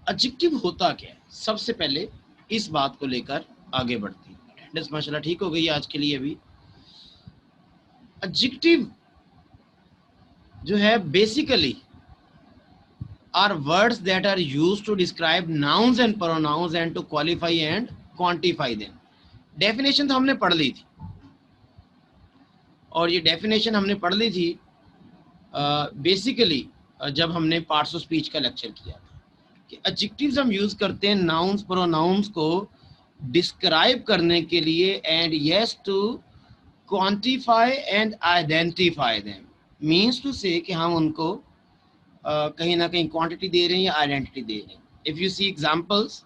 Adjective होता क्या है, सबसे पहले इस बात को लेकर आगे बढ़ते हैं। अटेंडेंस माशाल्लाह ठीक हो गई आज के लिए। अभी एडजेक्टिव जो है basically are words that are used to describe nouns and pronouns and to qualify and quantify them. Definition तो हमने पढ़ ली थी, और ये डेफिनेशन हमने पढ़ ली थी बेसिकली जब हमने पार्ट्स ऑफ स्पीच का लेक्चर किया था कि एडजेक्टिव्स हम यूज करते हैं नाउन्स प्रोनाउंस को डिस्क्राइब करने के लिए, and yes to quantify and identify them. Means to say कि हम उनको कहीं ना कहीं क्वांटिटी दे रहे हैं या आइडेंटिटी दे रहे हैं। If you see examples,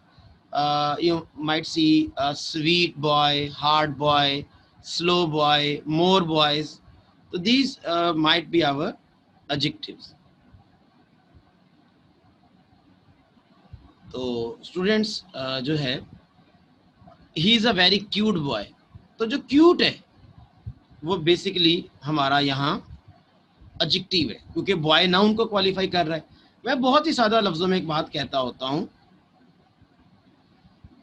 you might see a sweet boy, hard boy, slow boy, more boys. So these might be our adjectives. तो स्टूडेंट्स जो है he is a very cute boy, तो जो क्यूट है वो बेसिकली हमारा यहाँ adjective है, क्योंकि बॉय नाउन को क्वालिफाई कर रहा है। मैं बहुत ही सादा लफ्जों में एक बात कहता होता हूँ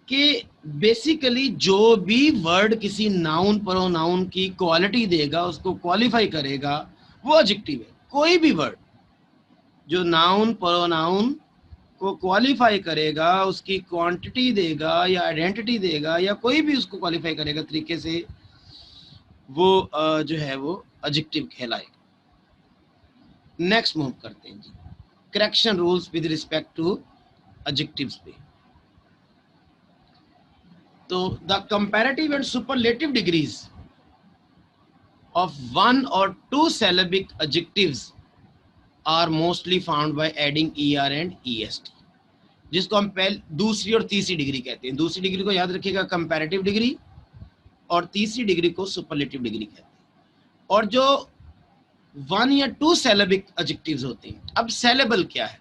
कि बेसिकली जो भी वर्ड किसी नाउन प्रोनाउन की क्वालिटी देगा, उसको क्वालिफाई करेगा, वो एडजेक्टिव है। कोई भी वर्ड जो नाउन प्रोनाउन को क्वालिफाई करेगा, उसकी क्वांटिटी देगा या आइडेंटिटी देगा या कोई भी उसको क्वालिफाई करेगा तरीके से, वो जो है वो एडजेक्टिव कहलाएगा। नेक्स्ट मूव करते हैं जी, correction rules with respect to adjectives पे। तो the comparative and superlative degrees of one or two syllabic adjectives are mostly found by adding er and est, जिसको हम दूसरी और तीसरी डिग्री कहते हैं। दूसरी डिग्री को याद रखिएगा कंपैरेटिव डिग्री, और तीसरी डिग्री को सुपरलेटिव डिग्री कहते हैं। और जो वन या टू सिलेबिक एडजेक्टिव्स होते हैं, अब सिलेबल क्या है?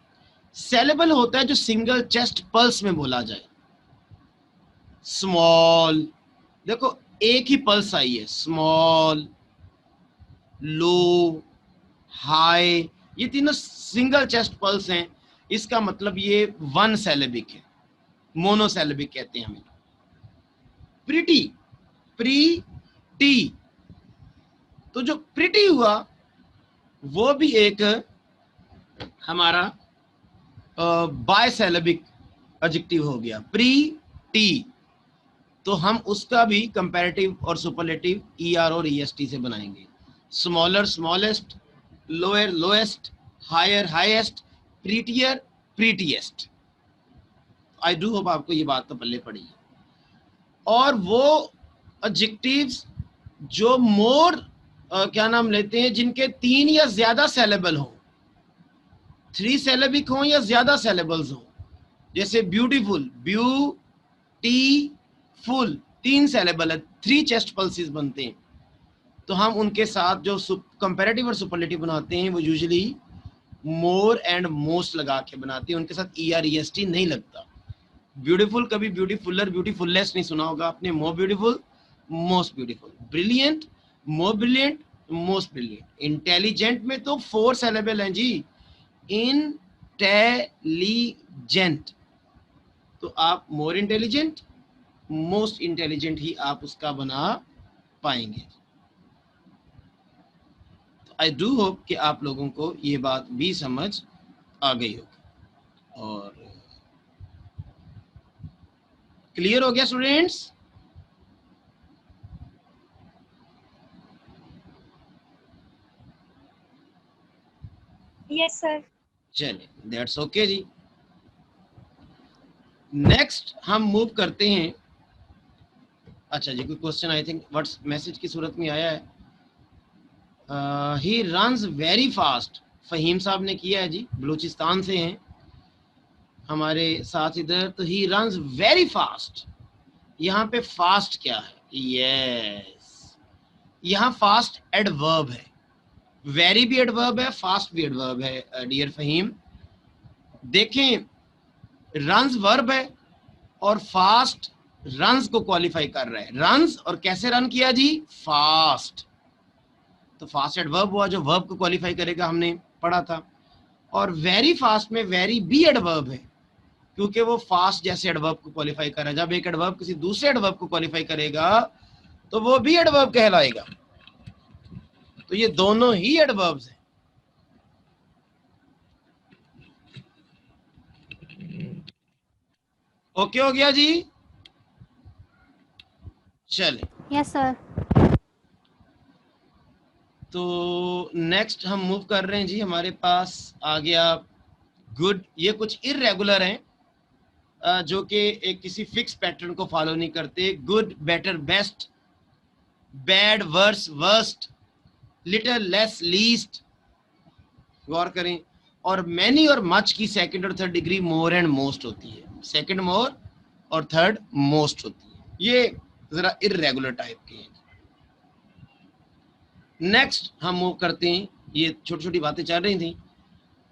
सिलेबल होता है जो सिंगल चेस्ट पल्स में बोला जाए। स्मॉल, देखो एक ही पल्स आई है, स्मॉल, लो, हाई, ये तीनों सिंगल चेस्ट पल्स हैं। इसका मतलब ये वन सिलेबिक है, मोनोसिलेबिक कहते हैं हमें। प्रिटी, प्री टी, तो जो प्रिटी हुआ वो भी एक हमारा बायसिलेबिक एडजेक्टिव हो गया, प्री टी। तो हम उसका भी कंपैरेटिव और सुपरलेटिव ईआर और ईएसटी से बनाएंगे। Smaller, smallest, lower, lowest, higher, highest, prettier, prettiest. I do hope आपको ये बात तो पल्ले पड़ी है। और वो एडजेक्टिव्स जो मोर क्या नाम लेते हैं, जिनके तीन या ज्यादा सिलेबल हो, थ्री सिलेबिक हो या ज्यादा सिलेबल्स हो, जैसे ब्यूटीफुल, ब्यूटीफुल, तीन सिलेबल है, थ्री चेस्ट पल्सेस बनते हैं। तो हम उनके साथ जो कंपैरेटिव और सुपरलेटिव बनाते हैं वो यूजुअली मोर एंड मोस्ट लगा के बनाते हैं, उनके साथ ईआर ईएसटी नहीं लगता। ब्यूटीफुल कभी ब्यूटीफुलर, ब्यूटीफुललेस नहीं सुना होगा आपने। More beautiful, most beautiful. Brilliant, more brilliant, most brilliant. Intelligent में तो फोर सिलेबल हैं जी, इंटेलिजेंट, तो आप मोर इंटेलिजेंट, मोस्ट इंटेलिजेंट ही आप उसका बना पाएंगे। आई डू होप कि आप लोगों को ये बात भी समझ आ गई होगी। और क्लियर हो गया स्टूडेंट्स? Yes sir. चलिए, दैट्स ओके जी। नेक्स्ट हम मूव करते हैं। अच्छा जी, कोई question I think WhatsApp message की सूरत में आया है। He runs very fast, Fahim साहब ने किया है जी, बलूचिस्तान से हैं हमारे साथ इधर। तो ही रन्स वेरी फास्ट, यहाँ पे फास्ट क्या है? यस, यहाँ फास्ट एडवर्ब है, वेरी भी एडवर्ब है, फास्ट भी एडवर्ब है डियर फहीम। देखें, रन्स वर्ब है और फास्ट रन्स को क्वालिफाई कर रहा है। रन्स, और कैसे रन किया जी? फास्ट। तो फास्ट एडवर्ब हुआ जो वर्ब को क्वालिफाई करेगा, हमने पढ़ा था। और वेरी फास्ट में वेरी भी एडवर्ब है, क्योंकि वो फास्ट जैसे एडवर्ब को क्वालिफाई कर रहा है। जब एक एडवर्ब किसी दूसरे एडवर्ब को क्वालिफाई करेगा तो वो भी एडवर्ब कहलाएगा। तो ये दोनों ही एडवर्ब्स हैं। ओके हो गया जी? चले, यस सर। तो नेक्स्ट हम मूव कर रहे हैं जी। हमारे पास आ गया गुड। ये कुछ इरेगुलर हैं जो कि एक किसी फिक्स पैटर्न को फॉलो नहीं करते। Good, better, best, bad, worse, worst, little, less, least. गौर करें। और मैनी और मच की सेकंड और third degree more and most होती है। सेकंड मोर और थर्ड मोस्ट होती है। ये जरा इरेगुलर टाइप के हैं। नेक्स्ट हम मूव करते हैं। ये छोटी छोटी बातें चल रही थी,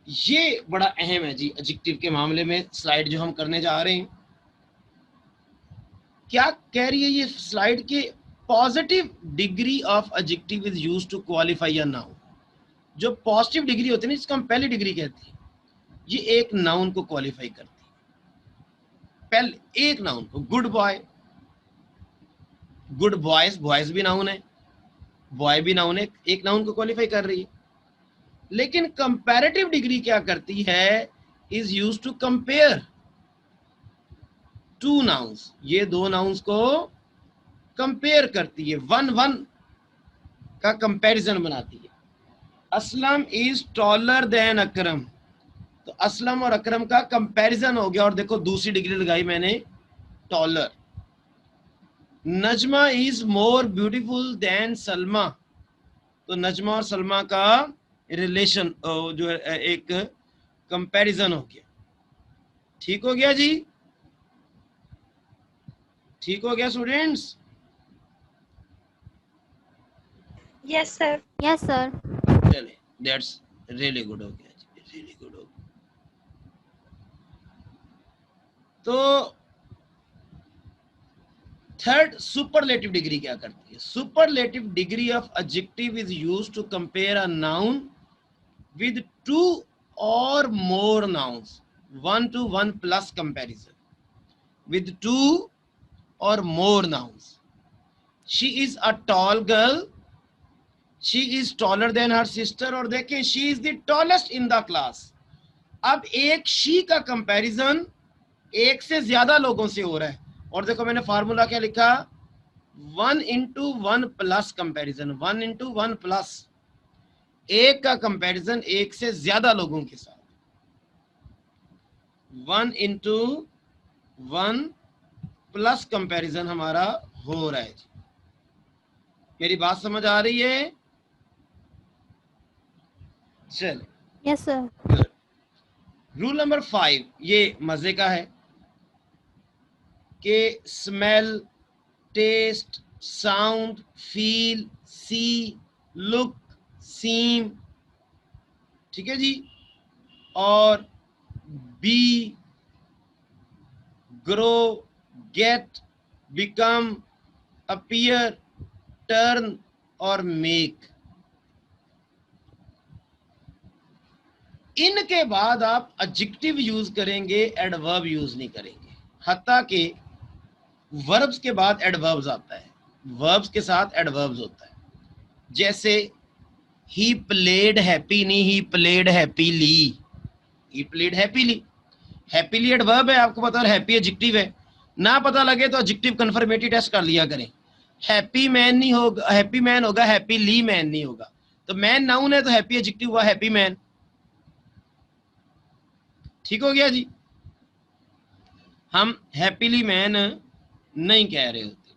ये बड़ा अहम है जी एडजेक्टिव के मामले में। स्लाइड जो हम करने जा रहे हैं, क्या कह रही है ये स्लाइड के? Positive degree of adjective is used to qualify a noun. जो पॉजिटिव डिग्री होती है ना, जिसको हम पहली डिग्री कहते हैं, ये एक नाउन को क्वालिफाई करती है। पहले एक नाउन को, good boy, good boys, boys भी नाउन है, बॉय भी नाउन है, एक नाउन को क्वालिफाई कर रही है। लेकिन कंपैरेटिव डिग्री क्या करती है? Is use to compare to nouns. ये दो नाउन्स को कंपेयर करती है, वन वन का कंपैरिजन बनाती है। असलम इज टॉलर देन अकरम, तो असलम और अकरम का कंपैरिजन हो गया। और देखो दूसरी डिग्री लगाई मैंने, taller. Najma is more beautiful then Salma, तो नजमा और सलमा का रिलेशन जो है एक कंपैरिजन हो गया। ठीक हो गया जी? ठीक हो गया students? Yes sir. Yes sir. चले, दैट्स रियली गुड हो गया जी, रियली गुड हो गया। तो थर्ड, सुपरलेटिव डिग्री क्या करती है? Superlative degree of adjective is used to compare a noun with two or more nouns, one to one plus comparison with two or more nouns. She is a tall girl. She is taller than her sister. और देखें, she is the tallest in the class. अब एक she का comparison एक से ज्यादा लोगों से हो रहा है। और देखो मैंने फार्मूला क्या लिखा, 1 into 1 plus comparison, 1 into 1 plus, एक का कंपैरिजन एक से ज्यादा लोगों के साथ, 1 into 1 प्लस कंपैरिजन हमारा हो रहा है। मेरी बात समझ आ रही है? चले, yes sir. Good. Rule number 5 ये मजे का है कि smell, taste, sound, feel, see, look, seem, ठीक है जी, और be, grow, get, become, appear, turn और मेक। इनके बाद आप एडजेक्टिव यूज करेंगे, एडवर्ब यूज नहीं करेंगे। हत्ता कि वर्ब्स के बाद एडवर्ब्स आता है, वर्ब्स के साथ एडवर्ब्स होता है। जैसे ही प्लेड हैप्पी, नहीं he played happily, he played happily. Happily adverb है, आपको पता है, हैप्पी एडजेक्टिव है। ना पता लगे तो एडजेक्टिव कन्फर्मेटिव टेस्ट कर लिया करें। हैप्पी मैन नहीं होगा, हैप्पी मैन होगा, हैप्पीली मैन नहीं होगा। तो मैन नाउन है तो हैप्पी एडजेक्टिव हुआ हैप्पी मैन। ठीक हो गया जी? हम हैप्पीली मैन नहीं कह रहे होते।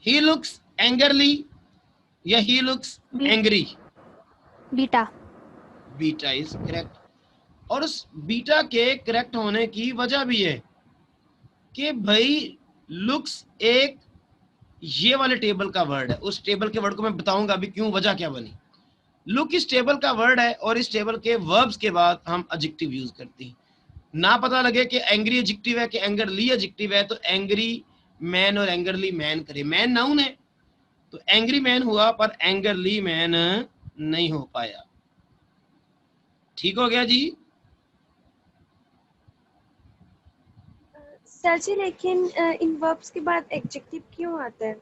ही लुक्स एंगरली या he looks angry, beta. Beta is correct. और उस बीटा के करेक्ट होने की वजह भी है कि भाई लुक्स एक ये वाले टेबल का वर्ड है। उस टेबल के वर्ड को मैं बताऊंगा अभी क्यों, वजह क्या बनी। लुक इस टेबल का वर्ड है और इस टेबल के वर्ब्स के बाद हम एडजेक्टिव यूज करते हैं। ना पता लगे कि एंग्री एडजेक्टिव है कि एंगरली एडजेक्टिव है, तो एंग्री मैन और एंगरली मैन करे। मैन नाउन है तो एंग्री मैन हुआ, पर एंगरली मैन नहीं हो पाया। ठीक हो गया जी? सर जी लेकिन इन वर्ब्स के बाद एडजेक्टिव क्यों आता है?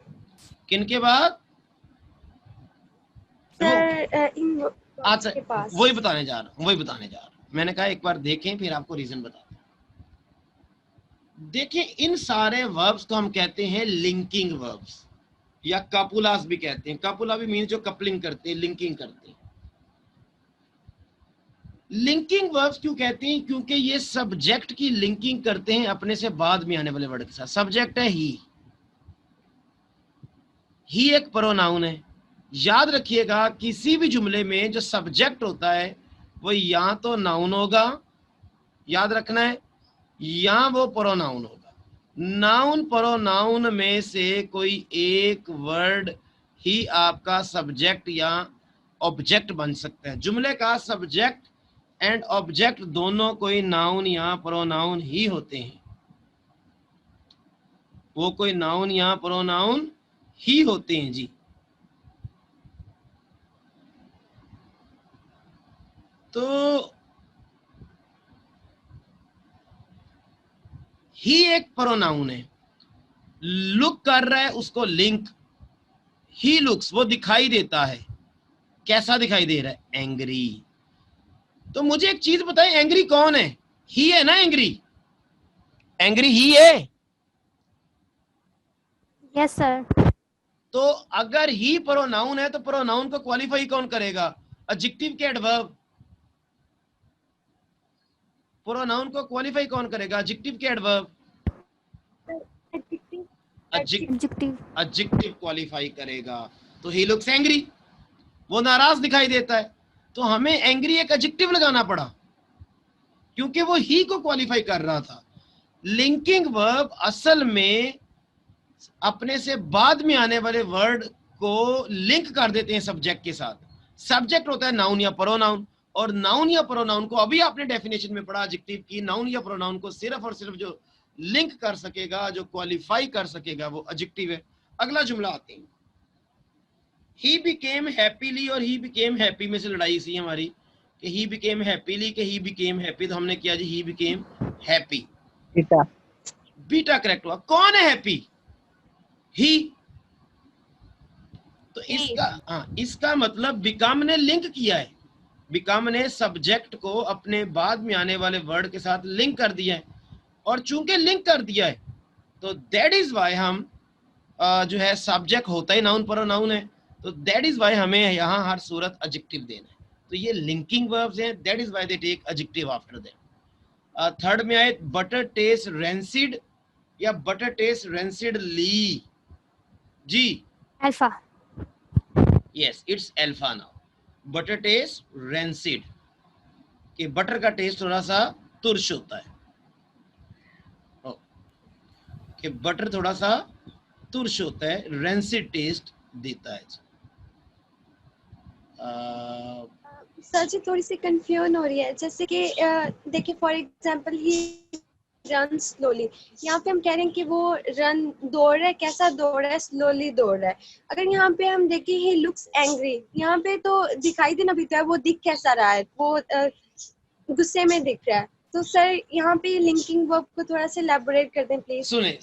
किन के बाद? सर इन वर्ब्स अच्छा, के पास। वही बताने जा रहा हूँ। मैंने कहा एक बार देखें फिर आपको रीजन बताता हूं। देखिए, इन सारे वर्ब्स को हम कहते हैं लिंकिंग वर्ब्स, या कपुलास भी कहते हैं। कपुला भी मीन जो कपलिंग करते हैं, लिंकिंग करते हैं। लिंकिंग वर्ब्स क्यों कहते हैं? क्योंकि ये सब्जेक्ट की लिंकिंग करते हैं अपने से बाद में आने वाले वर्ड के साथ। सब्जेक्ट है ही एक प्रोनाउन है। याद रखिएगा, किसी भी जुमले में जो सब्जेक्ट होता है वो या तो नाउन होगा, याद रखना है, या वो प्रोनाउन होगा। नाउन प्रोनाउन में से कोई एक वर्ड ही आपका सब्जेक्ट या ऑब्जेक्ट बन सकता है। जुमले का सब्जेक्ट एंड ऑब्जेक्ट दोनों कोई नाउन या प्रोनाउन ही होते हैं। वो कोई नाउन या प्रोनाउन ही होते हैं जी। तो ही एक प्रोनाउन है, लुक कर रहा है उसको लिंक। ही लुक्स, वो दिखाई देता है। कैसा दिखाई दे रहा है? एंग्री। तो मुझे एक चीज बताएं, एंग्री कौन है? ही है ना एंग्री? एंग्री ही है। Yes sir. तो अगर ही प्रोनाउन है तो प्रोनाउन को क्वालिफाई कौन करेगा? एडजेक्टिव के एडवर्ब। प्रोनाउन को क्वालिफाई कौन करेगा? एडजेक्टिव के एडवर्ब। एडजेक्टिव। एडजेक्टिव क्वालिफाई करेगा। तो ही लुक्स एंग्री, वो नाराज दिखाई देता है। तो हमें एंग्री एक एडजेक्टिव लगाना पड़ा क्योंकि वो ही को क्वालिफाई कर रहा था। लिंकिंग वर्ब असल में अपने से बाद में आने वाले वर्ड को लिंक कर देते हैं सब्जेक्ट के साथ। सब्जेक्ट होता है नाउन या प्रोनाउन, और नाउन या प्रोनाउन को अभी आपने डेफिनेशन में पढ़ा एडजेक्टिव की, नाउन या प्रोनाउन को सिर्फ और सिर्फ जो लिंक कर सकेगा, जो क्वालिफाई कर सकेगा, वो एडजेक्टिव है। अगला जुमला आते हैं, ही बिकेम हैप्पीली और ही बिकेम हैप्पी में से लड़ाई सी हमारी कि ही बिकेम हैप्पीली कि ही बिकेम हैप्पी। तो हमने किया जी he became happy. Beta beta correct हुआ। कौन है हैप्पी? ही। तो इसका मतलब बिकम ने लिंक किया है। बिकम ने सब्जेक्ट को अपने बाद में आने वाले वर्ड के साथ लिंक कर दिया है, और चूंकि लिंक कर दिया है तो दैट इज वाई हम जो है सब्जेक्ट होता ही नाउन प्रोनाउन है, तो दैट इज वाई हमें यहाँ हर सूरत एडजेक्टिव देना है। तो ये लिंकिंग वर्ब्स हैं, that is why they take adjective after them. Third में आए बटर टेस्ट रेंसिड या बटर टेस्ट रेंसिड ली जी। Alpha. Yes, it's alpha now. Butter taste rancid, कि बटर का टेस्ट थोड़ा सा तुर्श होता है, कि बटर थोड़ा सा तुर्श होता है, रेंसिड टेस्ट देता है। सर जी थोड़ी सी कंफ्यूजन हो रही है, जैसे कि देखिए for example he run slowly, यहाँ पे हम कह रहे हैं कि वो रन दौड़ रहा है, कैसा दौड़ रहा है? स्लोली दौड़ रहा है। अगर यहाँ पे हम देखें ही लुक्स एंग्री, यहाँ पे तो दिखाई देना भी तो है वो दिख कैसा रहा है, वो गुस्से में दिख रहा है। तो सर यहाँ पे लिंकिंग वर्ब को थोड़ा सा एलैबोरेट कर दें प्लीज। सुने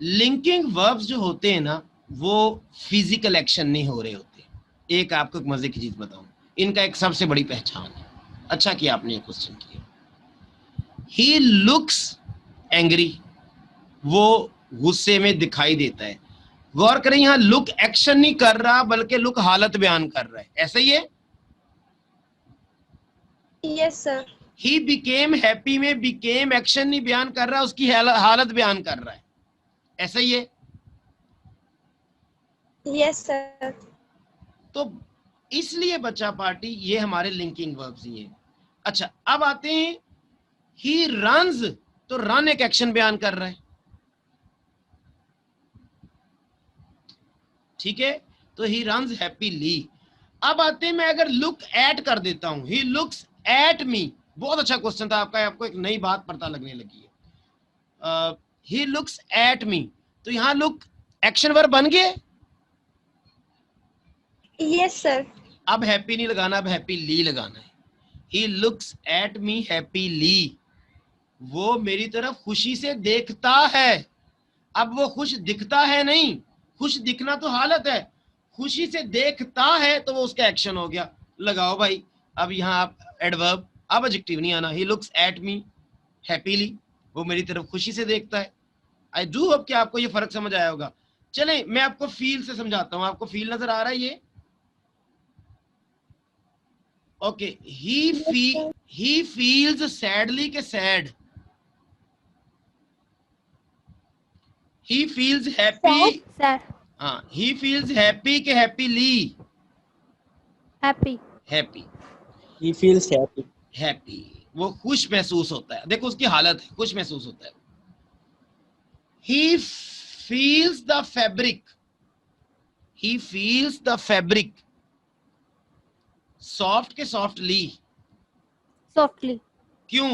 लिंकिंग वर्ब्स जो होते हैं ना, वो फिजिकल एक्शन नहीं हो रहे होते। एक आपको एक मजे की चीज बताऊं, इनका एक सबसे बड़ी पहचान है। अच्छा किया आपने ये क्वेश्चन किया। ही लुक्स एंग्री, वो गुस्से में दिखाई देता है। गौर करें, यहां लुक एक्शन नहीं कर रहा बल्कि लुक हालत बयान कर रहा है। ऐसा ही है? Yes sir. ही बिकेम हैप्पी में बिकेम एक्शन नहीं बयान कर रहा, उसकी हालत बयान कर रहा है। ऐसा ही है? Yes sir. तो इसलिए बच्चा पार्टी ये हमारे लिंकिंग वर्ब्स ही हैं। अच्छा, अब आते हैं ही रन्स, तो रन एक एक्शन बयान कर रहा है, ठीक है? तो ही रन्स हैप्पीली। अब आते हैं, मैं अगर लुक एट कर देता हूं, ही लुक्स एट मी। बहुत अच्छा क्वेश्चन था आपका, आपको एक नई बात पता लगने लगी है। ही लुक्स एट मी, तो यहां लुक एक्शन वर्ब बन गए। Yes sir. अब हैप्पी नहीं लगाना, अब हैप्पीली लगाना है। He looks at me happily, वो मेरी तरफ खुशी से देखता है। अब वो खुश दिखता है नहीं, खुश दिखना तो हालत है, खुशी से देखता है तो वो उसका एक्शन हो गया। लगाओ भाई, अब यहाँ आप एडवर्ब, अब एडजेक्टिव नहीं आना। He looks at me happily, वो मेरी तरफ खुशी से देखता है। आई डू होप कि आपको ये फर्क समझ आया होगा। चलें मैं आपको फील से समझाता हूं। आपको फील नजर आ रहा है ये? ओके, ही फील्स सैडली के sad, he feels happy, sad, हाँ ही फील्स हैप्पी के happily, happy, happy, He feels happy. Happy, वो खुश महसूस होता है। देखो उसकी हालत है, खुश महसूस होता है। He feels the fabric, he feels the fabric, soft के सॉफ्टली, सॉफ्टली, क्यों?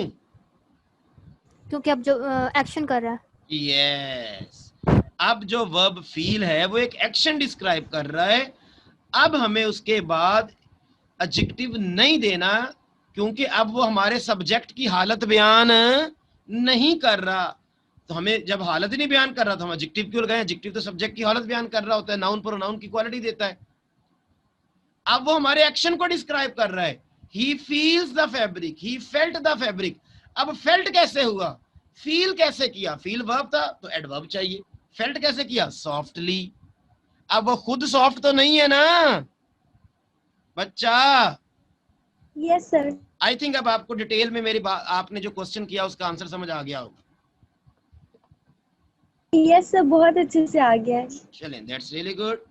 क्योंकि अब जो एक्शन कर रहा है। यस, अब जो वर्ब फील है वो एक एक्शन डिस्क्राइब कर रहा है। अब हमें उसके बाद एडजेक्टिव नहीं देना, क्योंकि अब वो हमारे सब्जेक्ट की हालत बयान नहीं कर रहा। तो हमें जब हालत ही नहीं बयान कर रहा तो हम एडजेक्टिव क्यों लगाएं? एडजेक्टिव तो सब्जेक्ट की हालत बयान कर रहा होता है, नाउन प्रोनाउन की क्वालिटी देता है। अब वो हमारे एक्शन को डिस्क्राइब कर रहा है। He feels the fabric, he felt the fabric. अब फेल्ट कैसे हुआ, फील कैसे किया? फील वर्ब था तो एडवर्ब चाहिए। फेल्ट कैसे किया? सॉफ्टली। अब वो खुद सॉफ्ट तो नहीं है ना बच्चा। Yes sir. आई थिंक अब आपको डिटेल में मेरी बात, आपने जो क्वेश्चन किया उसका आंसर समझ आ गया होगा। यस सर, बहुत अच्छे से आ गया है। चलें, दैट्स रियली गुड।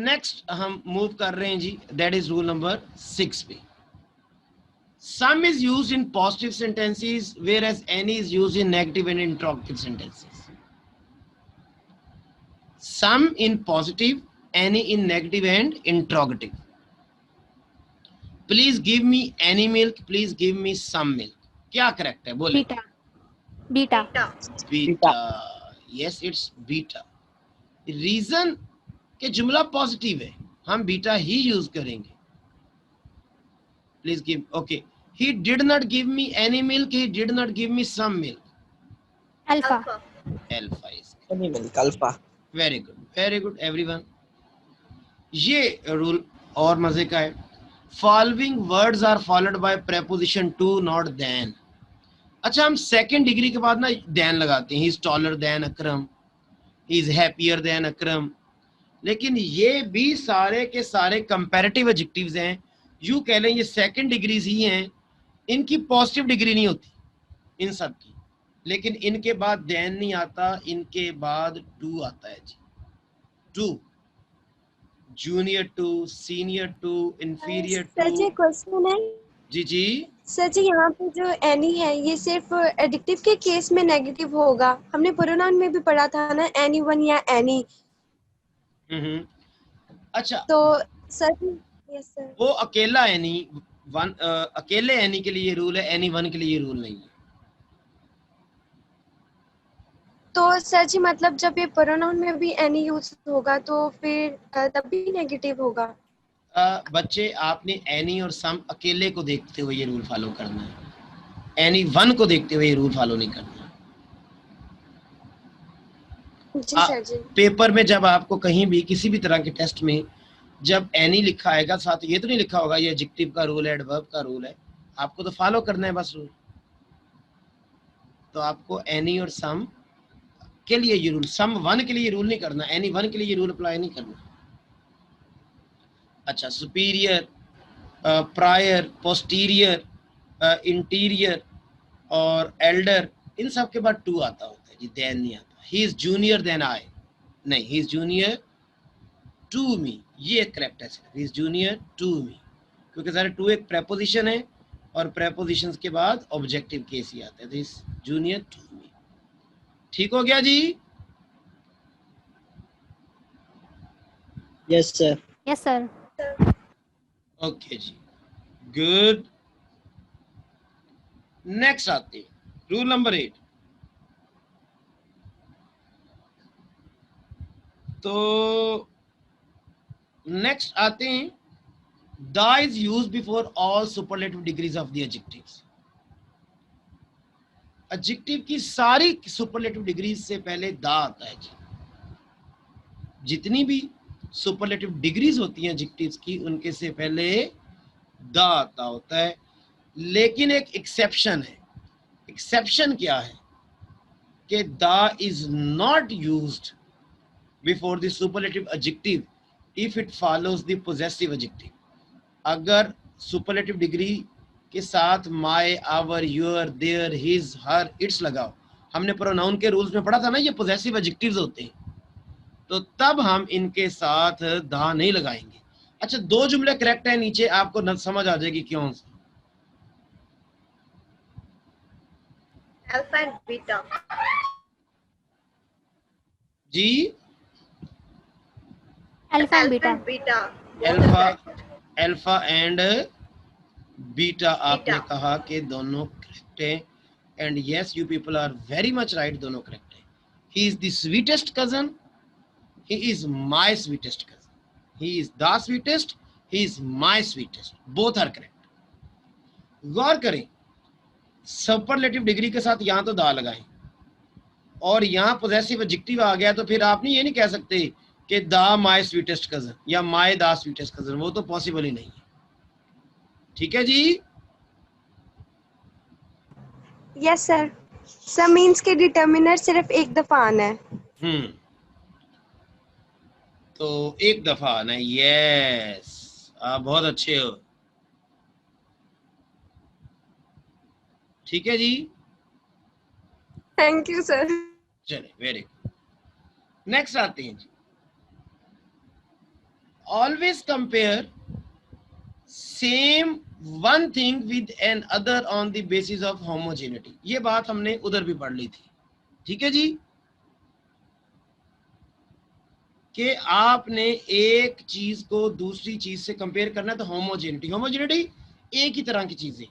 नेक्स्ट हम मूव कर रहे हैं जी, दैट इज रूल नंबर 6 पे। Some is used in positive sentences, whereas any is used in negative and interrogative sentences. Some in positive, any in negative and interrogative. Please give me any milk, please give me some milk. क्या correct है बोले? Beta, beta, beta, yes it's beta. Reason के जुमला positive है, हम beta ही use करेंगे। Please give, okay, he did not give me any milk, he did not give me some milk. Alpha, Alpha is Any milk, alpha. Very good everyone. ये rule और मजे का है। Following words are followed by preposition to, not then. अच्छा, हम second degree के बाद ना देन लगाते हैं। He is taller than Akram, he is happier than Akram. लेकिन ये भी सारे के सारे कंपैरेटिव एडजेक्टिव्स हैं। यू कह लें ये सेकंड डिग्रीज ही हैं, इनकी पॉजिटिव डिग्री नहीं होती इन सब की। लेकिन इनके बाद देन नहीं आता, इनके बाद टू आता है जी। To, junior to, senior to, inferior sir जी टू। क्वेश्चन है। जी जी, सर जी यहाँ पे जो एनी है ये सिर्फ एडिक्टिव के केस में नेगेटिव होगा। हमने प्रोनाउन में भी पढ़ा था ना, एनी वन या एनी। अच्छा, तो सर जी, यस सर। वो अकेला एनी वन, अकेले एनी के लिए रूल है, एनी वन के लिए रूल नहीं है। तो सर जी मतलब जब ये प्रोनाउन में भी एनी यूज होगा तो फिर तब भी नेगेटिव होगा। बच्चे, आपने एनी और सम अकेले को देखते हुए ये रूल फॉलो करना है, एनी वन को देखते हुए ये रूल फॉलो नहीं करना। जी सर जी। पेपर में जब आपको कहीं भी किसी भी तरह के टेस्ट में जब एनी लिखा आएगा, साथ ये तो नहीं लिखा होगा ये एडजेक्टिव का रूल है, एडवर्ब का रूल है, आपको तो फॉलो करना है बस रूल। तो आपको एनी और सम के लिए ये रूल, सम वन के लिए रूल नहीं करना, एनी वन के लिए ये रूल अप्लाई नहीं करना। अच्छा, सुपीरियर, प्रायर, पोस्टीरियर, इंटीरियर और एल्डर, इन सब के बाद टू आता होता है जी, देन नहीं आता। He is junior than I, नहीं, he is junior to me, ये करेक्ट है sir, he is junior to me, क्योंकि सारे टू एक प्रेपोजिशन है और प्रेपोजिशंस के बाद ऑब्जेक्टिव केस ही आता है। This junior to me. ठीक हो गया जी? Yes, sir. Yes sir, okay जी, गुड। नेक्स्ट आते हैं रूल नंबर 8। तो नेक्स्ट आते हैं दा is used before all superlative degrees of the adjectives. Adjective की सारी सुपरलेटिव डिग्रीज से पहले दा आता है जी। जितनी भी सुपरलेटिव डिग्रीज होती हैं एडजेक्टिव्स की, उनके से पहले दा आता होता है। लेकिन एक एक्सेप्शन है। एक्सेप्शन क्या है कि the is not used before the superlative adjective if it follows the possessive adjective. अगर सुपरलेटिव डिग्री के साथ my, our, your, their, his, her, its लगाओ, हमने प्रोनाउन के रूल्स में पढ़ा था ना, ये पोजेसिव एडजेक्टिव्स होते हैं, तो तब हम इनके साथ दा नहीं लगाएंगे। अच्छा, दो जुमले करेक्ट है, नीचे आपको न समझ आ जाएगी क्यों। अल्फा एंड बीटा जी, alpha and beta. Beta alpha, alpha and beta आपने कहा कि दोनों करेक्ट है। And yes, you people are very much right, दोनों करेक्ट है। He is the sweetest cousin, he is my sweetest cousin, he is the sweetest, he is my sweetest, both are correct. गौर करें, superlative degree के साथ यहां तो दा लगाएं और यहां पोजेसिव एडजेक्टिव आ गया, तो फिर आप ये नहीं कह सकते कि दा माय स्वीटेस्ट कजन या माय दा स्वीटेस्ट कजन, वो तो पॉसिबल ही नहीं है। ठीक है जी। Yes sir. सम मींस के डिटर्मिनर सिर्फ एक दफा आना है। तो एक दफा आना है। यस, आप बहुत अच्छे हो। ठीक है जी, थैंक यू सर। चले, वेरी गुड। नेक्स्ट आते हैं जी। Always compare same one thing with another on the basis of homogeneity. ये बात हमने उधर भी पढ़ ली थी। ठीक है जी, कि आपने एक चीज को दूसरी चीज से कंपेयर करना है, तो होमोजेनिटी, होमोजेनिटी एक ही तरह की चीजें।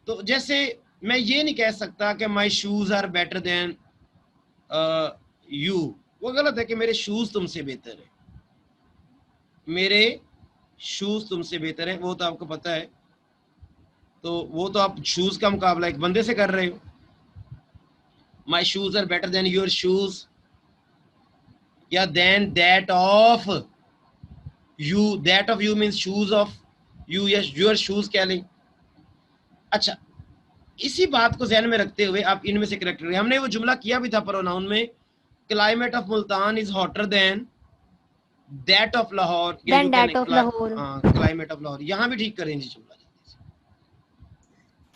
तो जैसे मैं ये नहीं कह सकता कि my shoes are better than you, वो गलत है कि मेरे शूज तुमसे बेहतर है, मेरे शूज तुमसे बेहतर है, वो तो आपको पता है। तो वो तो आप शूज का मुकाबला एक बंदे से कर रहे हो। My shoes are better than your shoes, या than that of you, that of you means shoes of you, या योर शूज कह लें। अच्छा, इसी बात को ध्यान में रखते हुए आप इनमें से करेक्ट करें। हमने वो जुमला किया भी था प्रोनाउन में, climate of Multan is hotter than that of Lahore, than that of Lahore. Climate of Lahore. यहाँ भी ठीक करेंगे जुमला।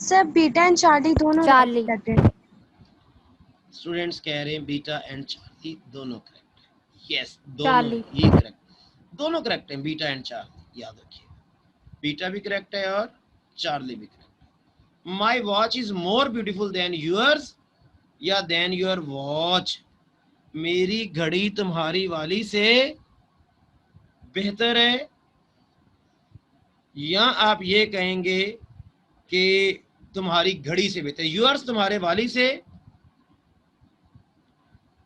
सर बीटा एंड चार्ली दोनों चार्ली। करते हैं। स्टूडेंट्स कह रहे हैं बीटा एंड चार्ली दोनों करेक्ट है। यस, दोनों चार्ली। ही करेक्ट, दोनों करेक्ट हैं, बीटा एंड चार्ली। याद रखिए, बीटा भी करेक्ट है और चार्ली भी करेक्ट है। My watch is more beautiful then yours, या देन योर वॉच, मेरी घड़ी तुम्हारी वाली से बेहतर है, या आप ये कहेंगे कि तुम्हारी घड़ी से बेहतर, यूअर्स तुम्हारे वाली से,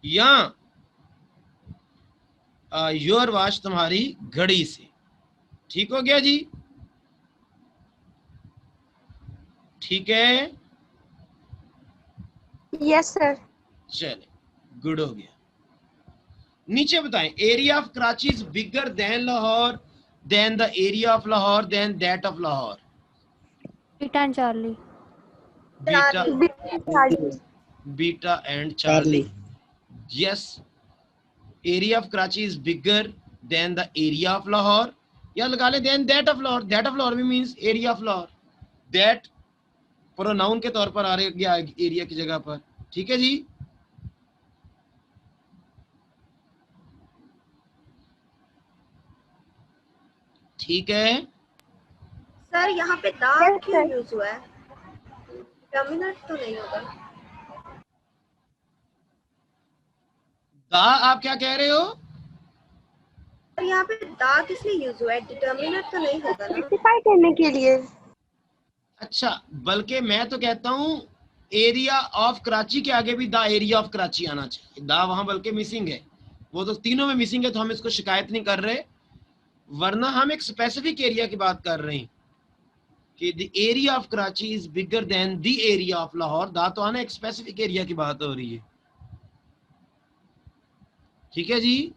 या योर वॉच तुम्हारी घड़ी से। ठीक हो गया जी, ठीक है। Yes sir. चले, गुड हो गया। नीचे बताएं, area of Karachi is bigger than Lahore, than the area of Lahore, than that of Lahore. Beta and charlie. Beta, beta and charlie. Yes, area of Karachi is bigger than the area of Lahore, या लगा ले than that of Lahore. That of Lahore भी means area of Lahore. That pronoun के तौर पर आ रहा है area की जगह पर। ठीक है जी, ठीक है। सर यहाँ पे दा क्यों यूज हुआ है? टर्मिनल तो नहीं होगा। दा आप क्या कह रहे हो? सर यहाँ पे दा किस लिए यूज हुआ है? डिटर्मिनर तो नहीं होगा ना? स्पेसिफाई करने के लिए। अच्छा, बल्कि मैं तो कहता हूँ एरिया ऑफ कराची के आगे भी द एरिया ऑफ कराची आना चाहिए। दा वहां बल्कि मिसिंग है, वो तो तीनों में मिसिंग है, तो हम इसको शिकायत नहीं कर रहे। वरना हम एक स्पेसिफिक एरिया की बात कर रहे हैं कि the area of Karachi is bigger than the area of Lahore. दा तो आना एक स्पेसिफिक एरिया की बात हो रही है। ठीक है जी,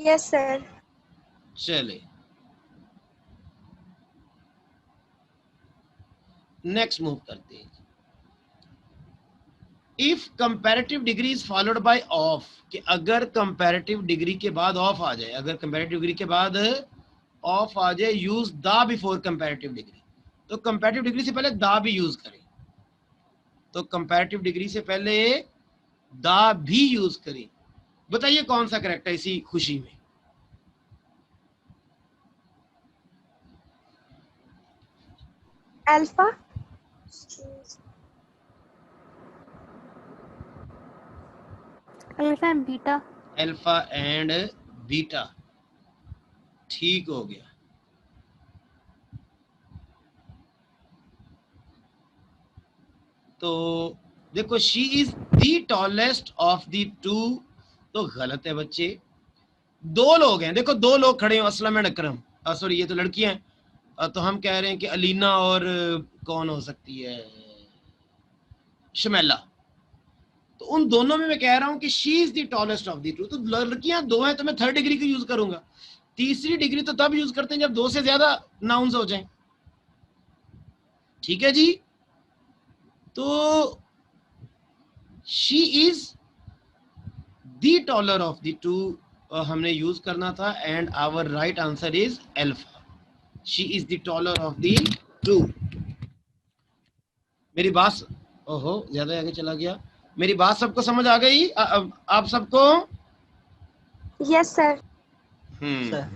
यस सर। चले नेक्स्ट मूव करते हैं। If comparative degree is followed by of, कि अगर कंपैरेटिव डिग्री के बाद ऑफ आ जाए, अगर कंपैरेटिव डिग्री के बाद ऑफ आ जाए, use the before comparative degree. तो कंपैरेटिव डिग्री से पहले द भी यूज करें। तो कंपैरेटिव डिग्री से पहले द भी यूज करें। बताइए कौन सा करेक्ट है इसी खुशी में? Alpha. Alpha and beta. Alpha and beta, ठीक हो गया। तो देखो she is the tallest of the to, तो गलत है बच्चे। दो लोग हैं, देखो दो लोग खड़े हैं, असलम एंड अकरम। सॉरी ये तो लड़कियां हैं। तो हम कह रहे हैं कि अलीना और कौन हो सकती है, शमेला। तो उन दोनों में मैं कह रहा हूं कि she is the tallest of the to. तो लड़कियां दो हैं तो मैं थर्ड डिग्री को यूज करूंगा। तीसरी डिग्री तो तब यूज करते हैं जब दो से ज्यादा नाउन्स हो जाएं। ठीक है जी, तो she is the taller of the two हमने यूज करना था, and our right answer is alpha. She is the taller of the two. मेरी बात, ओहो ज्यादा आगे चला गया। मेरी बात सबको समझ आ गई? आप सबको? Yes sir. सर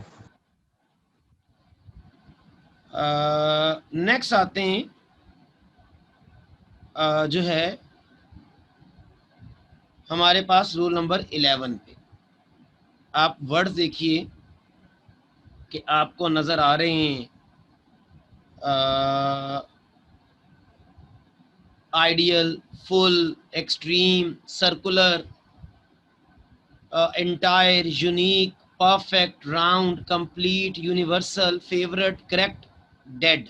नेक्स्ट आते हैं जो है हमारे पास रूल नंबर 11 पे। आप वर्ड्स देखिए कि आपको नजर आ रहे हैं। Ideal, full, extreme, circular, entire, unique, perfect, round, complete, universal, favourite, correct, dead.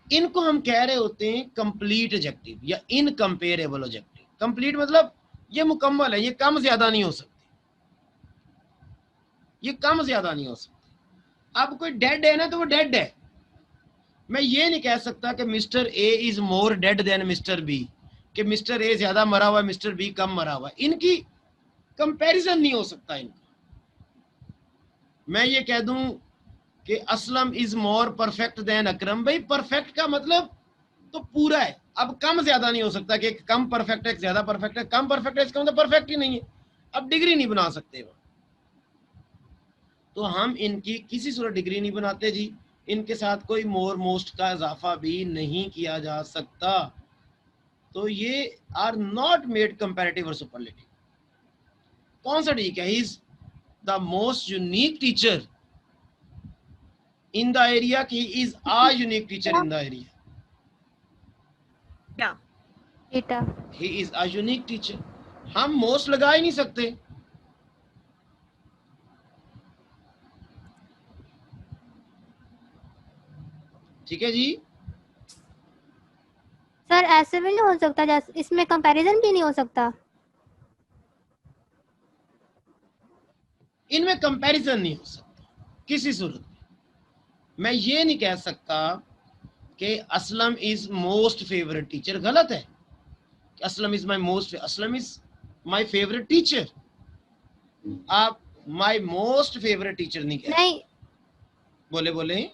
इनको हम कह रहे होते हैं कंप्लीट एडजेक्टिव या इनकम्पेरेबल एडजेक्टिव। कंप्लीट मतलब ये मुकम्मल है, ये कम ज्यादा नहीं हो सकती, ये कम ज्यादा नहीं हो सकती। अब कोई डेड है ना तो वो डेड है। मैं ये नहीं कह सकता कि mister A is more dead than mister B, कि मिस्टर ए ज्यादा मरा हुआ है, मिस्टर बी कम मरा हुआ है। इनकी कंपैरिजन नहीं हो सकता इनका। मैं ये कह दूं कि Aslam is more perfect than Akram. भाई परफेक्ट का मतलब तो पूरा है, अब कम ज्यादा नहीं हो सकता कि एक कम परफेक्ट है, एक ज्यादा परफेक्ट है। कम परफेक्ट है इसका मतलब परफेक्ट ही नहीं है, अब डिग्री नहीं बना सकते वो। तो हम इनकी किसी सूरत डिग्री नहीं बनाते जी। इनके साथ कोई मोर मोस्ट का इजाफा भी नहीं किया जा सकता। तो ये आर नॉट मेड कंपैरेटिव और सुपरलेटिव। कौन सा ठीक है? He is the most unique teacher in the area, he is a unique teacher in the area. Yeah. Beta. He is a unique teacher. हम most लगा ही नहीं सकते। ठीक है जी, सर ऐसे भी नहीं हो सकता, जैसे इसमें कंपैरिजन भी नहीं हो सकता। इनमें कंपैरिजन नहीं हो सकता किसी सूरत में। मैं ये नहीं कह सकता कि Aslam is most favourite teacher. गलत है कि Aslam is my most, Aslam is my favourite teacher. आप माय मोस्ट फेवरेट टीचर नहीं कह। नहीं बोले बोले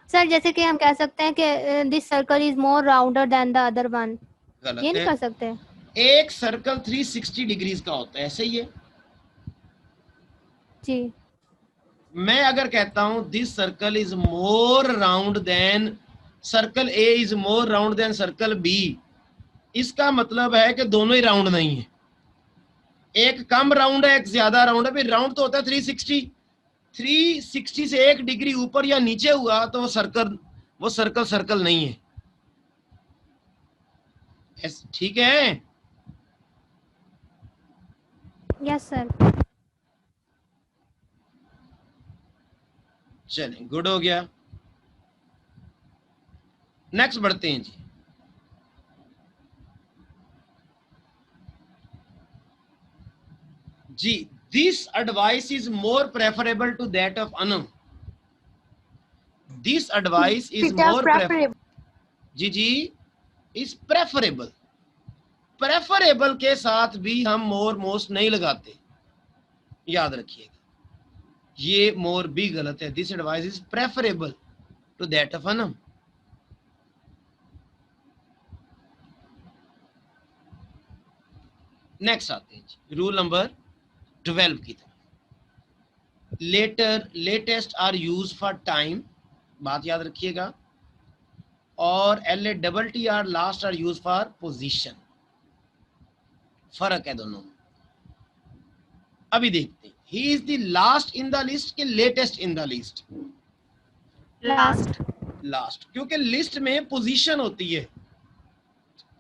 सर, जैसे कि हम कह सकते हैं कि this circle is more rounder than the other one, गलत ये नहीं है। कर सकते। एक सर्कल 360 डिग्रीज का होता है, ऐसे ही है। जी। मैं अगर कहता हूं this circle is more round than circle A, is more round than circle B, इसका मतलब है कि दोनों ही राउंड नहीं है। एक कम राउंड है, एक ज्यादा राउंड है। फिर राउंड तो होता है 360। 360 से 1 डिग्री ऊपर या नीचे हुआ तो वो सर्कल सर्कल नहीं है। ठीक है? Yes sir. चलें, गुड हो गया। नेक्स्ट बढ़ते हैं जी। जी, this advice is more preferable to that of Anam. This advice is Teacher, more preferable. जी जी, इज प्रेफरेबल। प्रेफरेबल के साथ भी हम मोर मोस्ट नहीं लगाते, याद रखिएगा, ये मोर भी गलत है। This advice is preferable to that of Anam. Next आते हैं जी, रूल नंबर 12 की तरफ। Later, latest are use for time, बात याद रखिएगा, और LATTR last are use for position. फर्क है दोनों में। अभी देखते हैं, he is the last in the list के latest in the list? Last. Last, क्योंकि लिस्ट में पोजीशन होती है,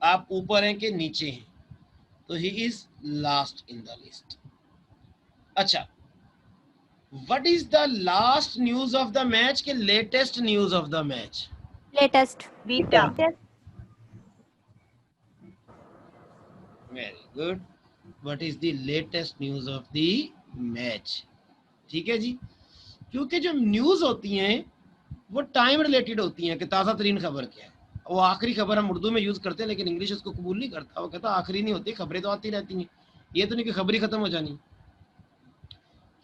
आप ऊपर हैं कि नीचे हैं, तो he is last in the list. अच्छा, what is the last news of the match के latest news of the match? Latest. Beta. Very good. What is the latest news of the match? ठीक है जी, क्योंकि जो news होती हैं वो time related होती हैं कि ताज़ा तरीन खबर क्या है। वो आखिरी खबर हम उर्दू में यूज करते हैं, लेकिन इंग्लिश उसको कबूल नहीं करता, वो कहता आखिरी नहीं होती, खबरें तो आती रहती हैं, ये तो नहीं कि खबर ही खत्म हो जानी।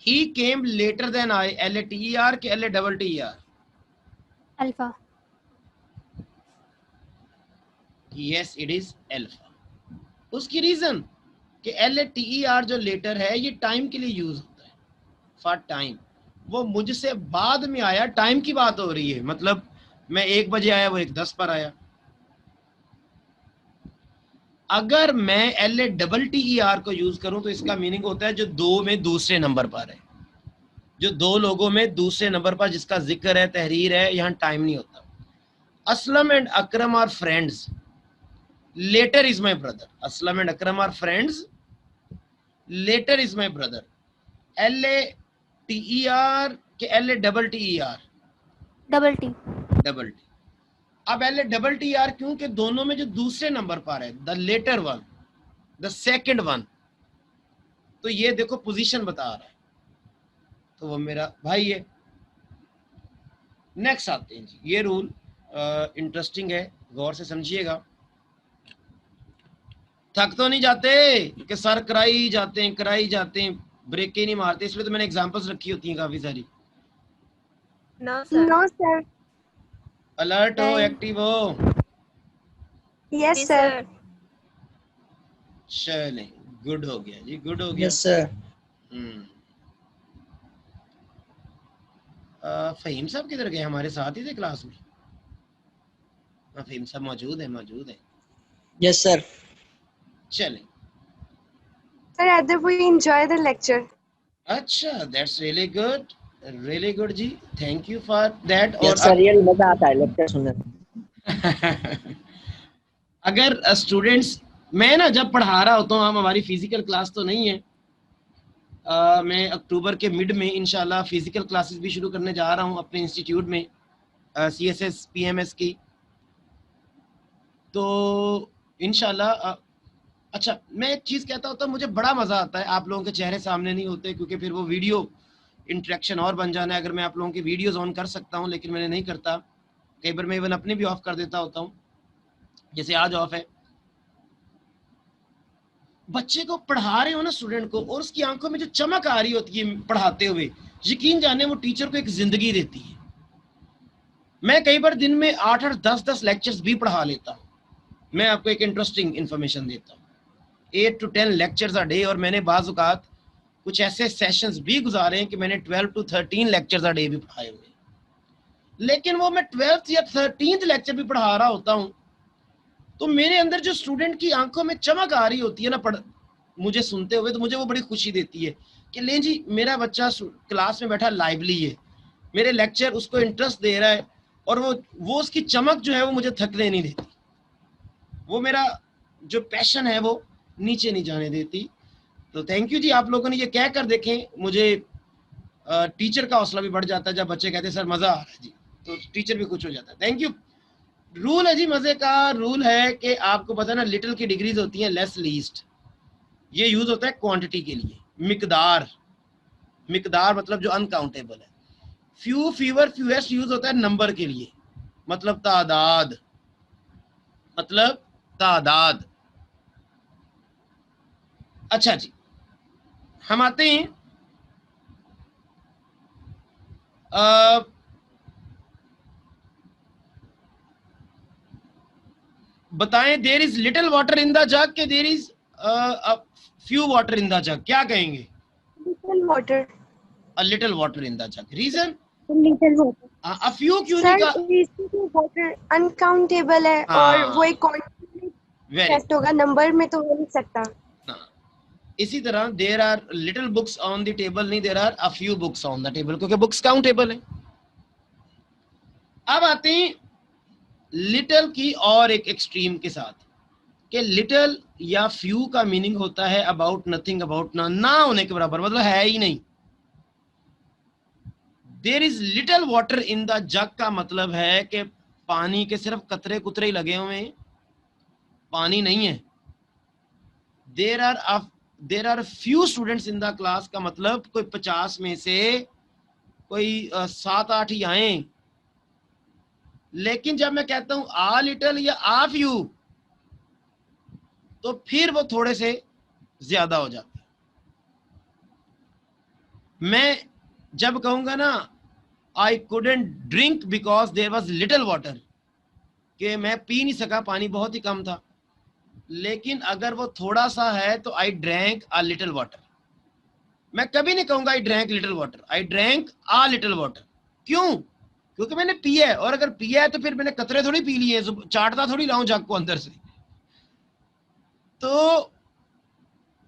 He came later than I, LATER के LATTER? Alpha. Yes, it is alpha. उसकी रीजन कि LATER जो लेटर है ये टाइम के लिए यूज होता है, फॉर टाइम। वो मुझसे बाद में आया, टाइम की बात हो रही है, मतलब मैं 1 बजे आया, वो 1:10 पर आया। अगर मैं LATTER को यूज करूं तो इसका मीनिंग होता है जो 2 में दूसरे नंबर पर है, जो 2 लोगों में दूसरे नंबर पर जिसका जिक्र है, तहरीर है, यहाँ टाइम नहीं होता। Aslam and Akram are friends, latter is my brother. Aslam and Akram are friends, latter is my brother. LATER के LATTER? Double T. Double T. अब LATTER क्योंकि दोनों में जो दूसरे नंबर पर है, the latter one, the second one, तो ये देखो पोजीशन बता रहा है, तो वो मेरा भाई है। नेक्स्ट आते हैं जी, ये रूल इंटरेस्टिंग है, गौर से समझिएगा। थक तो नहीं जाते कि सर कराई जाते हैं, ब्रेक ही नहीं मारते, इसलिए तो मैंने एग्जांपल्स रखी होती हैं काफी सारी। No, sir. No, sir. Alert हो, नहीं। एक्टिव हो। Yes, जी, sir. sir. चलें, गुड हो गया जी, गुड हो गया। Yes, sir. फहीम साहब किधर गए? हमारे साथ ही थे क्लास में। फहीम साहब मौजूद है। Yes, sir. चलें, Sir, rather we enjoy the lecture. अच्छा, दैट्स रियली गुड जी, thank you for that. Yes, sir. Real मजा आता है लेक्चर सुनने में। अगर स्टूडेंट्स, मैं ना जब पढ़ा रहा होता हूँ, हम हमारी फिजिकल क्लास तो नहीं है, मैं अक्टूबर के मिड में इंशाल्लाह फिजिकल क्लासेस भी शुरू करने जा रहा हूँ अपने इंस्टीट्यूट में, CSS PMS की, तो इंशाल्लाह। अच्छा, मैं एक चीज़ कहता होता हूँ, मुझे बड़ा मज़ा आता है, आप लोगों के चेहरे सामने नहीं होते, क्योंकि फिर वो वीडियो इंटरेक्शन और बन जाना है। अगर मैं आप लोगों की वीडियोज़ ऑन कर सकता हूँ, लेकिन मैंने नहीं करता, कई बार मैं इवन अपने भी ऑफ कर देता होता हूँ, जैसे आज ऑफ है। बच्चे को पढ़ा रहे हो ना, स्टूडेंट को, और उसकी आंखों में जो चमक आ रही होती है पढ़ाते हुए, यकीन जाने वो टीचर को एक जिंदगी देती है। मैं कई बार दिन में 8-8, 10-10 लेक्चर्स भी पढ़ा लेता हूँ। मैं आपको एक इंटरेस्टिंग इन्फॉर्मेशन देता हूँ, 8 to 10 लेक्चर्स अ डे, और मैंने बाज़ औक़ात कुछ ऐसे सेशंस भी गुजारे हैं कि मैंने 12 to 13 लेक्चर्स अ डे भी पढ़ाए हुए। लेकिन वो मैं 12th या 13th लेक्चर भी पढ़ा रहा होता हूँ, तो मेरे अंदर जो स्टूडेंट की आंखों में चमक आ रही होती है ना मुझे सुनते हुए, तो मुझे वो बड़ी खुशी देती है कि ले जी, मेरा बच्चा क्लास में बैठा लाइवली है, मेरे लेक्चर उसको इंटरेस्ट दे रहा है, और वो उसकी चमक जो है वो मुझे थकने नहीं देती, वो मेरा जो पैशन है वो नीचे नहीं जाने देती। तो थैंक यू जी, आप लोगों ने ये कह कर देखें, मुझे टीचर का हौसला भी बढ़ जाता है जब बच्चे कहते हैं सर मजा आ रहा है जी, तो टीचर भी खुश हो जाता है। Thank you. रूल है जी, मजे का रूल है कि आपको पता है ना, लिटिल की डिग्रीज होती हैं लेस लीस्ट। ये यूज होता है क्वांटिटी के लिए, मिकदार, मिकदार मतलब जो अनकाउंटेबल है। फ्यू, फीवर, फ्यूएस्ट यूज होता है नंबर के लिए, मतलब तादाद, मतलब तादाद। अच्छा जी, हम आते हैं बताएं there is little water in the jug के there is few water in the jug, क्या कहेंगे? Little water. A little water in the jug, reason? Little water a few क्यों नहीं सर, कहा? इसमें वाटर अनकाउंटेबल है और वो एक क्वांटिटी में वेरी टेस्ट होगा, नंबर में तो हो नहीं सकता। इसी तरह there are little books on the table, नहीं there are a few books on the table, क्योंकि बुक्स काउंटेबल है। अब आते हैं लिटिल की और एक एक्सट्रीम के साथ, कि लिटिल या फ्यू का मीनिंग होता है अबाउट नथिंग, अबाउट ना होने के बराबर, मतलब है ही नहीं। There is little water in the jug का मतलब है कि पानी के सिर्फ कतरे कुतरे ही लगे हुए हैं, पानी नहीं है। There are few students in the class का मतलब कोई 50 में से कोई 7-8 ही आए। लेकिन जब मैं कहता हूं आ लिटिल या आ फ्यू, तो फिर वो थोड़े से ज्यादा हो जाते हैं। मैं जब कहूंगा ना I couldn't drink because there was little water, कि मैं पी नहीं सका, पानी बहुत ही कम था, लेकिन अगर वो थोड़ा सा है तो I drank a little water. मैं कभी नहीं कहूंगा I drank little water, I drank a little water. क्यों? क्योंकि मैंने पिया है, और अगर पिया है तो फिर मैंने कतरे थोड़ी पी लिए, चाटता थोड़ी लाऊं जग को अंदर से। तो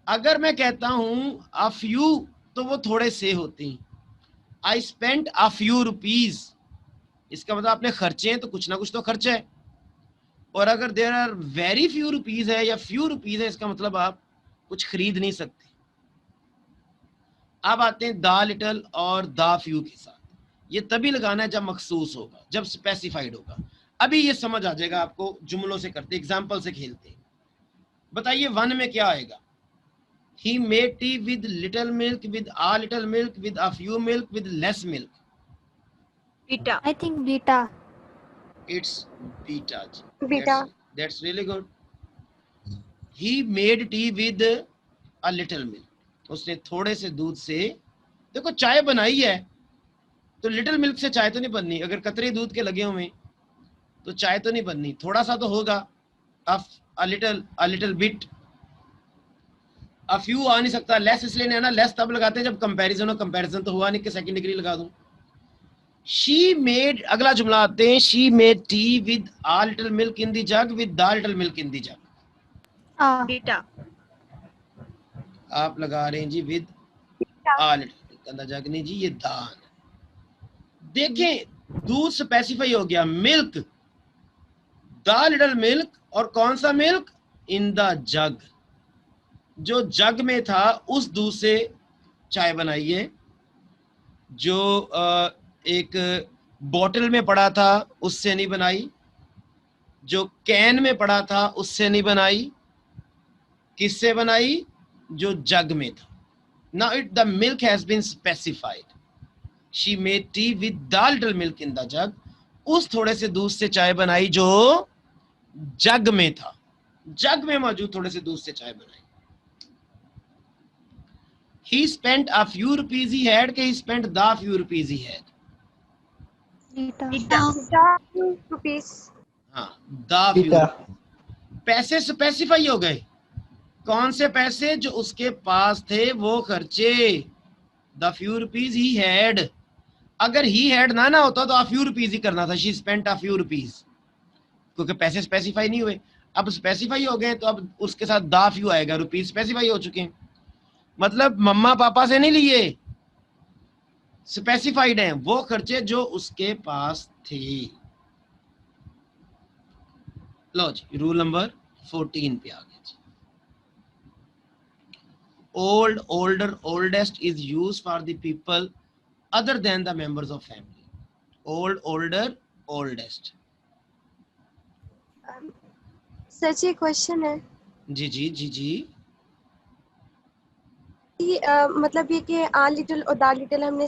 अगर मैं कहता हूं अ फ्यू, तो वो थोड़े से होते हैं। I spent a few rupees, इसका मतलब आपने खर्चे हैं तो कुछ ना कुछ तो खर्चा है। और अगर there are very few rupees है या फ्यू रुपीज है, इसका मतलब आप कुछ खरीद नहीं सकते। अब आते हैं द लिटिल और द फ्यू के साथ। ये तभी लगाना है जब मखसूस होगा, जब स्पेसिफाइड होगा। अभी ये समझ आ जाएगा आपको, जुमलों से करते, एग्जाम्पल से खेलते। बताइए वन में क्या आएगा? He made tea with little milk, with a little milk, with a few milk, with less milk. Beta. I think beta. It's beta. Beta. That's really good. He made tea with a little milk. उसने थोड़े से दूध से, देखो चाय बनाई है तो लिटिल मिल्क से चाय तो नहीं बननी, अगर कतरे दूध के लगे हुए तो चाय तो नहीं बननी, थोड़ा सा तो होगा। a little bit, a few आ नहीं सकता, लेस इसलिए नहीं ना, लेस तब लगाते हैं जब कंपैरिजन हो, कंपैरिजन तो हुआ नहीं कि सेकंड डिग्री लगा दूं। She made, अगला जुमला आते हैं, she made tea with a little milk in the jug, with the little milk in the jug. Beta. आप लगा रहे हैं जी with a little milk in the jug, नहीं जी ये दान। देखें दूध स्पेसिफाई हो गया, मिल्क, द लिटिल मिल्क, और कौन सा मिल्क? इन द जग, जो जग में था उस दूध से चाय बनाई है। जो एक बोतल में पड़ा था उससे नहीं बनाई, जो कैन में पड़ा था उससे नहीं बनाई, किससे बनाई? जो जग में था। Now it the milk has been specified, she made tea with the little milk in the jug, उस थोड़े से दूध से चाय बनाई जो जग में था, जग में मौजूद थोड़े से दूध से चाय बनाई। He spent a few rupees he had, कि he spent the few rupees he had? Beta. Beta. Rupees. हाँ, the few rupees. पैसे स्पेसिफाई हो गए, कौन से पैसे? जो उसके पास थे वो खर्चे, the few rupees he had। अगर he had ना होता तो a few rupees ही करना था, she spent a few rupees, क्योंकि पैसे स्पेसिफाई नहीं हुए। अब स्पेसिफाई हो गए तो अब उसके साथ the few आएगा, रुपीज स्पेसिफाई हो चुके हैं, मतलब मम्मा पापा से नहीं लिए, स्पेसिफाइड हैं वो खर्चे जो उसके पास थे। लो जी, रूल नंबर 14 पे आ गए जी। Old, older, oldest is use for the people other than the members of family. Old, older, oldest. Sir जी क्वेश्चन है जी जी जी जी कि मतलब ये कि आ लिटिल और दा लिटिल हमने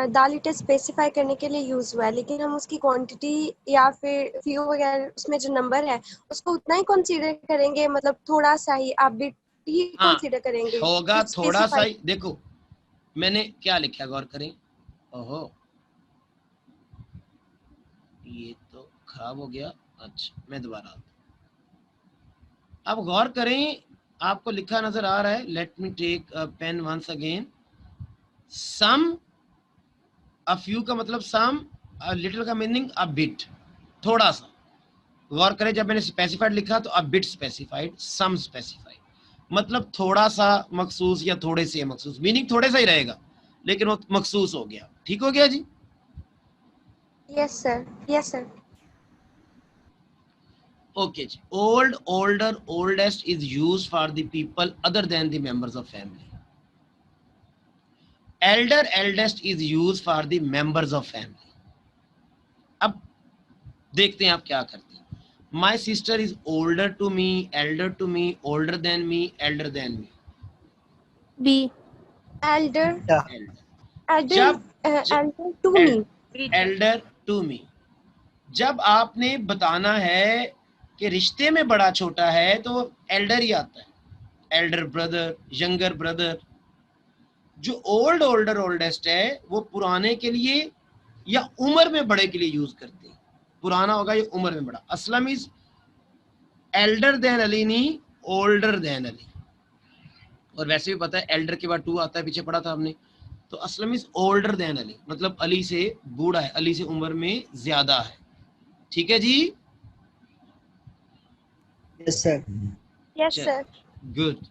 दा लिटिल स्पेसिफाई करने के लिए यूज हुआ है, लेकिन हम उसकी क्वांटिटी या फिर फ्यू वगैरह उसमें जो नंबर है उसको उतना ही कंसीडर करेंगे, मतलब थोड़ा सा ही आप बिट ही हाँ, कंसीडर करेंगे होगा सिर्फ थोड़ा सा specify- ही। देखो मैंने क्या लिखा, गौर करें। ओहो, ये तो खराब हो गया। अच्छा, मैं दोबारा, अब गौर करें, आपको लिखा नजर आ रहा है। Let me take pen once again. Some, a few का मतलब सम, लिटिल का मीनिंग अ बिट, थोड़ा सा। गौर करें, जब मैंने स्पेसिफाइड लिखा तो a bit specified, some specified, मतलब थोड़ा सा मखसूस या थोड़े से मखसूस, मीनिंग थोड़े सा ही रहेगा लेकिन वो मखसूस हो गया। ठीक हो गया जी? Yes sir, yes sir. Okay ji. Old, older, oldest is used for the people other than the members of family. Elder, eldest is used for the members of family. अब देखते हैं आप क्या करते हैं। My sister is older to me, elder to me, older than me, elder than me. B. Elder, Elder. Elder, जब elder to me. elder to me, जब आपने बताना है कि रिश्ते में बड़ा छोटा है तो एल्डर ही आता है। Elder brother, younger brother. जो ओल्ड, ओल्डर, ओल्डेस्ट है वो पुराने के लिए या उम्र में बड़े के लिए यूज करते हैं। पुराना होगा या उम्र में बड़ा। Aslam is elder than Ali, नहीं ओल्डर देन अली। और वैसे भी पता है एल्डर के बाद टू आता है, पीछे पढ़ा था हमने। तो Aslam is older then Ali, मतलब अली से बूढ़ा है, अली से उम्र में ज्यादा है। ठीक है जी? Yes sir. Yes sir. Good.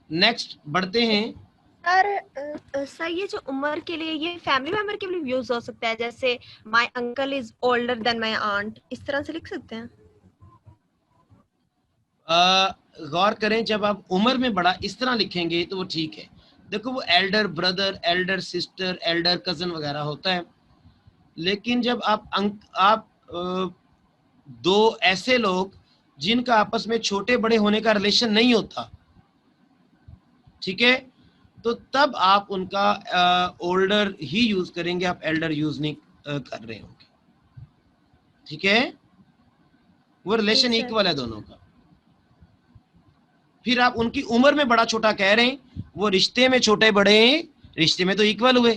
Next बढ़ते हैं। सर ये जो उम्र के लिए ये फैमिली मेंबर के लिए यूज हो सकता है, जैसे my uncle is older than my aunt, इस तरह से लिख सकते हैं। गौर करें, जब आप उम्र में बड़ा इस तरह लिखेंगे तो वो ठीक है। देखो वो Elder brother, Elder sister, Elder cousin वगैरह होता है, लेकिन जब आप दो ऐसे लोग जिनका आपस में छोटे बड़े होने का रिलेशन नहीं होता, ठीक है, तो तब आप उनका ओल्डर ही यूज करेंगे, आप एल्डर यूज नहीं कर रहे होंगे। ठीक है, वो रिलेशन ठीक है। इक्वल है दोनों का। फिर आप उनकी उम्र में बड़ा छोटा कह रहे हैं, वो रिश्ते में छोटे बड़े हैं, रिश्ते में तो इक्वल हुए।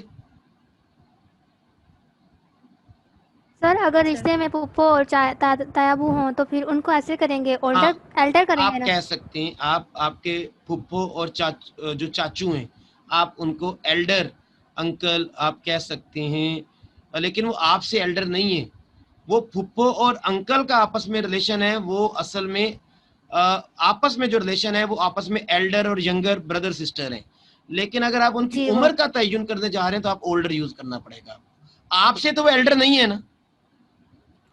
सर अगर रिश्ते में पुप्पो और तायाबू हों तो फिर उनको ऐसे करेंगे, ओल्डर हाँ, एल्डर करेंगे आप ना? कह सकते हैं, आप आपके फुप्पो और जो चाचू हैं, आप उनको एल्डर अंकल आप कह सकते हैं, लेकिन वो आपसे एल्डर नहीं है। वो फुप्पो और अंकल का आपस में रिलेशन है, वो असल में आपस में जो रिलेशन है वो आपस में एल्डर और यंगर ब्रदर सिस्टर हैं। लेकिन अगर आप उनकी जी, उम्र का तयन करने जा रहे हैं तो आप ओल्डर यूज करना पड़ेगा। आपसे तो वो एल्डर नहीं है ना,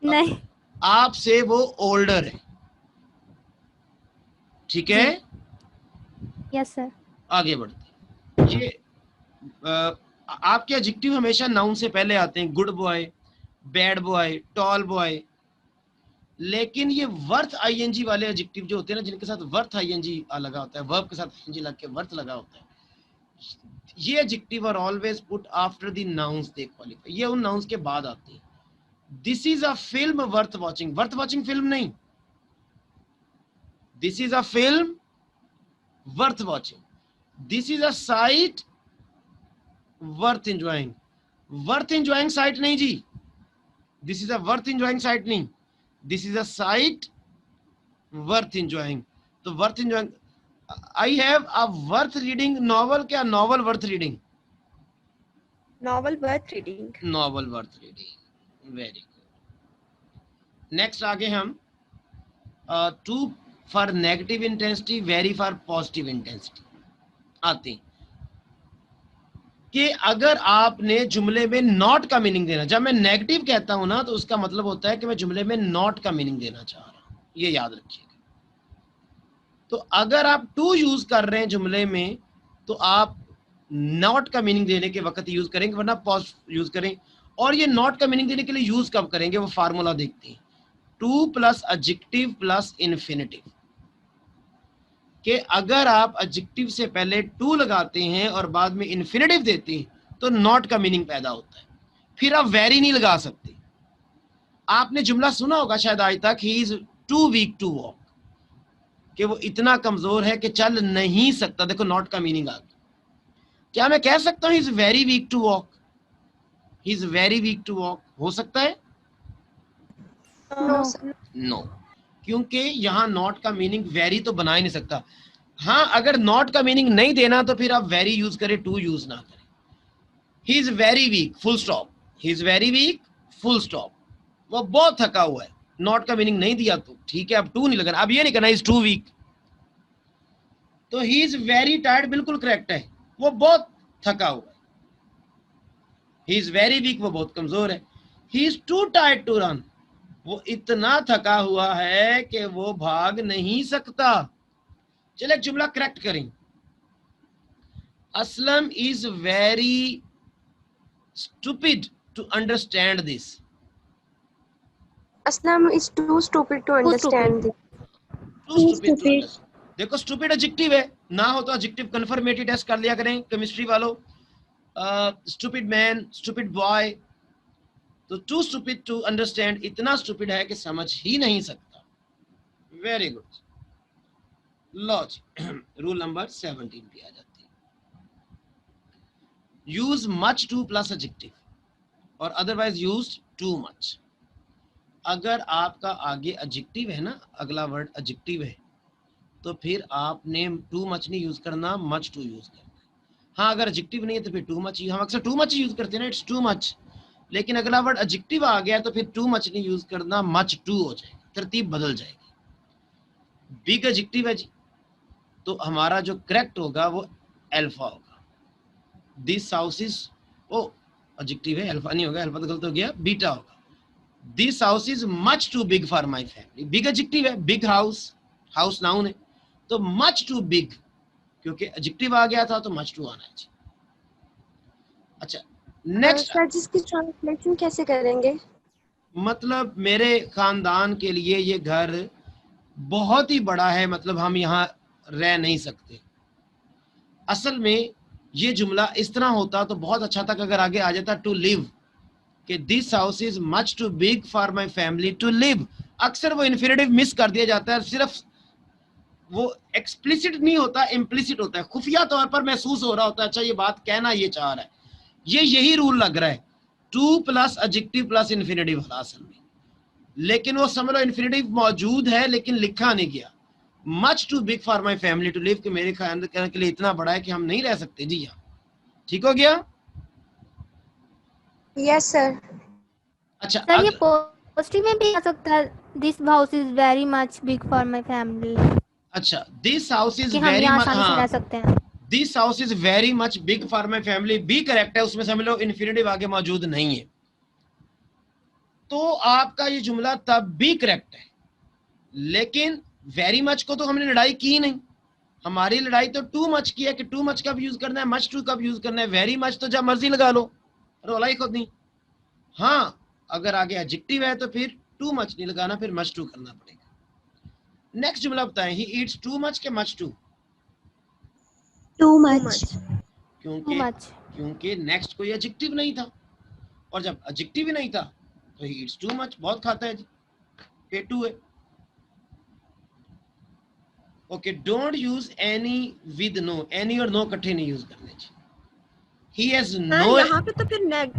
नहीं। आपसे वो ओल्डर है। ठीक है, यस सर। आगे बढ़ते। ये आपके एडजेक्टिव हमेशा नाउन से पहले आते हैं, good boy, bad boy, tall boy. लेकिन ये वर्थ आईएनजी वाले एडजेक्टिव जो होते हैं ना, जिनके साथ वर्थ आईएनजी लगा होता है, वर्ब के साथ आईएनजी लग के वर्थ लगा होता है, ये adjective are always put after the nouns they qualify. ये उन नाउन्स के बाद आते हैं। This is a film worth watching, worth watching film नहीं, this is a film worth watching. This is a sight worth enjoying, worth enjoying sight नहीं जी, this is a worth enjoying sight नहीं, this is a sight worth enjoying. तो worth enjoying, I have a worth reading novel, क्या novel worth reading? Novel worth reading. Novel worth reading, very good. Next आगे हम too for negative intensity, very for positive intensity आते हैं। कि अगर आपने जुमले में नॉट का मीनिंग देना, जब मैं नेगेटिव कहता हूं ना तो उसका मतलब होता है कि मैं जुमले में नॉट का मीनिंग देना चाह रहा हूं, ये याद रखिएगा। तो अगर आप टू यूज कर रहे हैं जुमले में तो आप नॉट का मीनिंग देने के वक्त यूज करेंगे, वरना पॉज यूज करें। और ये नॉट का मीनिंग देने के लिए यूज कब करेंगे, वो फार्मूला देखते हैं, to plus adjective plus infinitive. कि अगर आप एडजेक्टिव से पहले टू लगाते हैं और बाद में इन्फिनेटिव देते हैं तो नॉट का मीनिंग पैदा होता है, फिर आप वेरी नहीं लगा सकते। आपने जुमला सुना होगा शायद आज तक, he is too weak to walk, कि वो इतना कमजोर है कि चल नहीं सकता। देखो नॉट का मीनिंग आ गया। क्या मैं कह सकता हूं he is very weak to walk, he is very weak to walk? हो सकता है? No sir. नो, क्योंकि यहां नॉट का मीनिंग वेरी तो बना ही नहीं सकता। हाँ, अगर नॉट का मीनिंग नहीं देना तो फिर आप वेरी यूज करें, टू यूज ना करें। ही is very week full stop, he is very week full stop, वो बहुत थका हुआ है। नॉट का मीनिंग नहीं दिया तो ठीक है, अब टू नहीं लगाना, अब ये नहीं करना इज टू वीक। तो ही इज वेरी टायर्ड बिल्कुल करेक्ट है, वो बहुत थका हुआ है। ही इज वेरी वीक, वो बहुत कमजोर है। He is too tired to run, वो इतना थका हुआ है कि वो भाग नहीं सकता। चलो एक जुमला करेक्ट करें। Aslam is very stupid to understand this. Aslam is too stupid to understand this. Too stupid to understand. देखो स्टूपिड एडजेक्टिव है, ना हो तो एडजेक्टिव कन्फर्मेटिव टेस्ट कर लिया करें केमिस्ट्री वालों। Stupid man, stupid boy. तो टू स्टूपिड टू अंडरस्टैंड, इतना स्टूपिड है कि समझ ही नहीं सकता। Very good. लो जी, रूल नंबर 17 पे आ जाती है। Use much too plus adjective और अदरवाइज यूज टू मच। अगर आपका आगे एडजेक्टिव है ना, अगला वर्ड एडजेक्टिव है, तो फिर आपने टू मच नहीं यूज करना, मच टू यूज करना। हाँ, अगर एडजेक्टिव नहीं है तो फिर टू मच। हम अक्सर टू मच यूज करते हैं ना, इट्स टू मच। लेकिन अगला वर्ड एडजेक्टिव आ गया तो फिर टू मच नहीं यूज करना, मच टू हो जाएगा, तरतीब बदल जाएगी। बिग एडजेक्टिव है जी, तो हमारा जो करेक्ट होगा वो अल्फा होगा। दिस हाउस इज, ओ एडजेक्टिव है, अल्फा नहीं होगा, अल्फा तो गलत हो गया, बीटा होगा। This house is much too big for my family. Big adjective है, बिग हाउस, हाउस नाउन है, तो मच टू बिग, क्योंकि एडजेक्टिव आ गया था तो मच टू आना है। अच्छा नेक्स्ट। सर जिसकी ट्रांसलेशन कैसे करेंगे? मतलब मेरे खानदान के लिए ये घर बहुत ही बड़ा है, मतलब हम यहाँ रह नहीं सकते। असल में ये जुमला इस तरह होता तो बहुत अच्छा था, अगर आगे आ जाता टू लिव, कि this house is much too big for my family to live. अक्सर वो इन्फिनेटिव मिस कर दिया जाता है, सिर्फ वो एक्सप्लिसिट नहीं होता, इम्प्लिसिट होता है, खुफिया तौर पर महसूस हो रहा होता है, अच्छा ये बात कहना ये चाह रहा है। ये यही रूल लग रहा है, to plus adjective plus infinitive असल में। लेकिन वो समझ लो इन्फिनेटिव मौजूद है लेकिन लिखा नहीं गया। Much too big for my family to live, कि मेरे खानदान के लिए इतना बड़ा है कि हम नहीं रह सकते जी यहाँ। ठीक हो गया? Yes sir. अच्छा सर ये पॉजिटिव में भी आ सकता है, this house is very much big for my family, अच्छा, दिस हाउस इज कि हम वेरी यहाँ मच, आसानी से रह हाँ, सकते हैं। This house is very much big for my family भी करेक्ट है, उसमें समझ लो इन्फिनेटिव आगे मौजूद नहीं है, तो आपका ये जुमला तब भी करेक्ट है। लेकिन वेरी मच को तो हमने लड़ाई की नहीं, हमारी लड़ाई तो टू मच की है, कि टू मच कब यूज करना है, मच टू कब यूज करना है। वेरी मच तो जब मर्जी लगा लो, रोला ही खुद नहीं। हाँ, अगर आगे एडजेक्टिव है तो फिर टू मच नहीं लगाना, फिर मच टू करना पड़ेगा। नेक्स्ट जुमला बताएं, ही ईट्स टू मच के much too? Too Too much. much. क्योंकि much. क्योंकि नेक्स्ट कोई एडजेक्टिव नहीं था, और जब एडजेक्टिव ही नहीं था तो ही ईट्स टू मच, बहुत खाता है जी, पे टू है। Okay, don't use any with no, any और नो इकट्ठे नहीं यूज करने जी। ही हैज सर नो, यहाँ पे तो फिर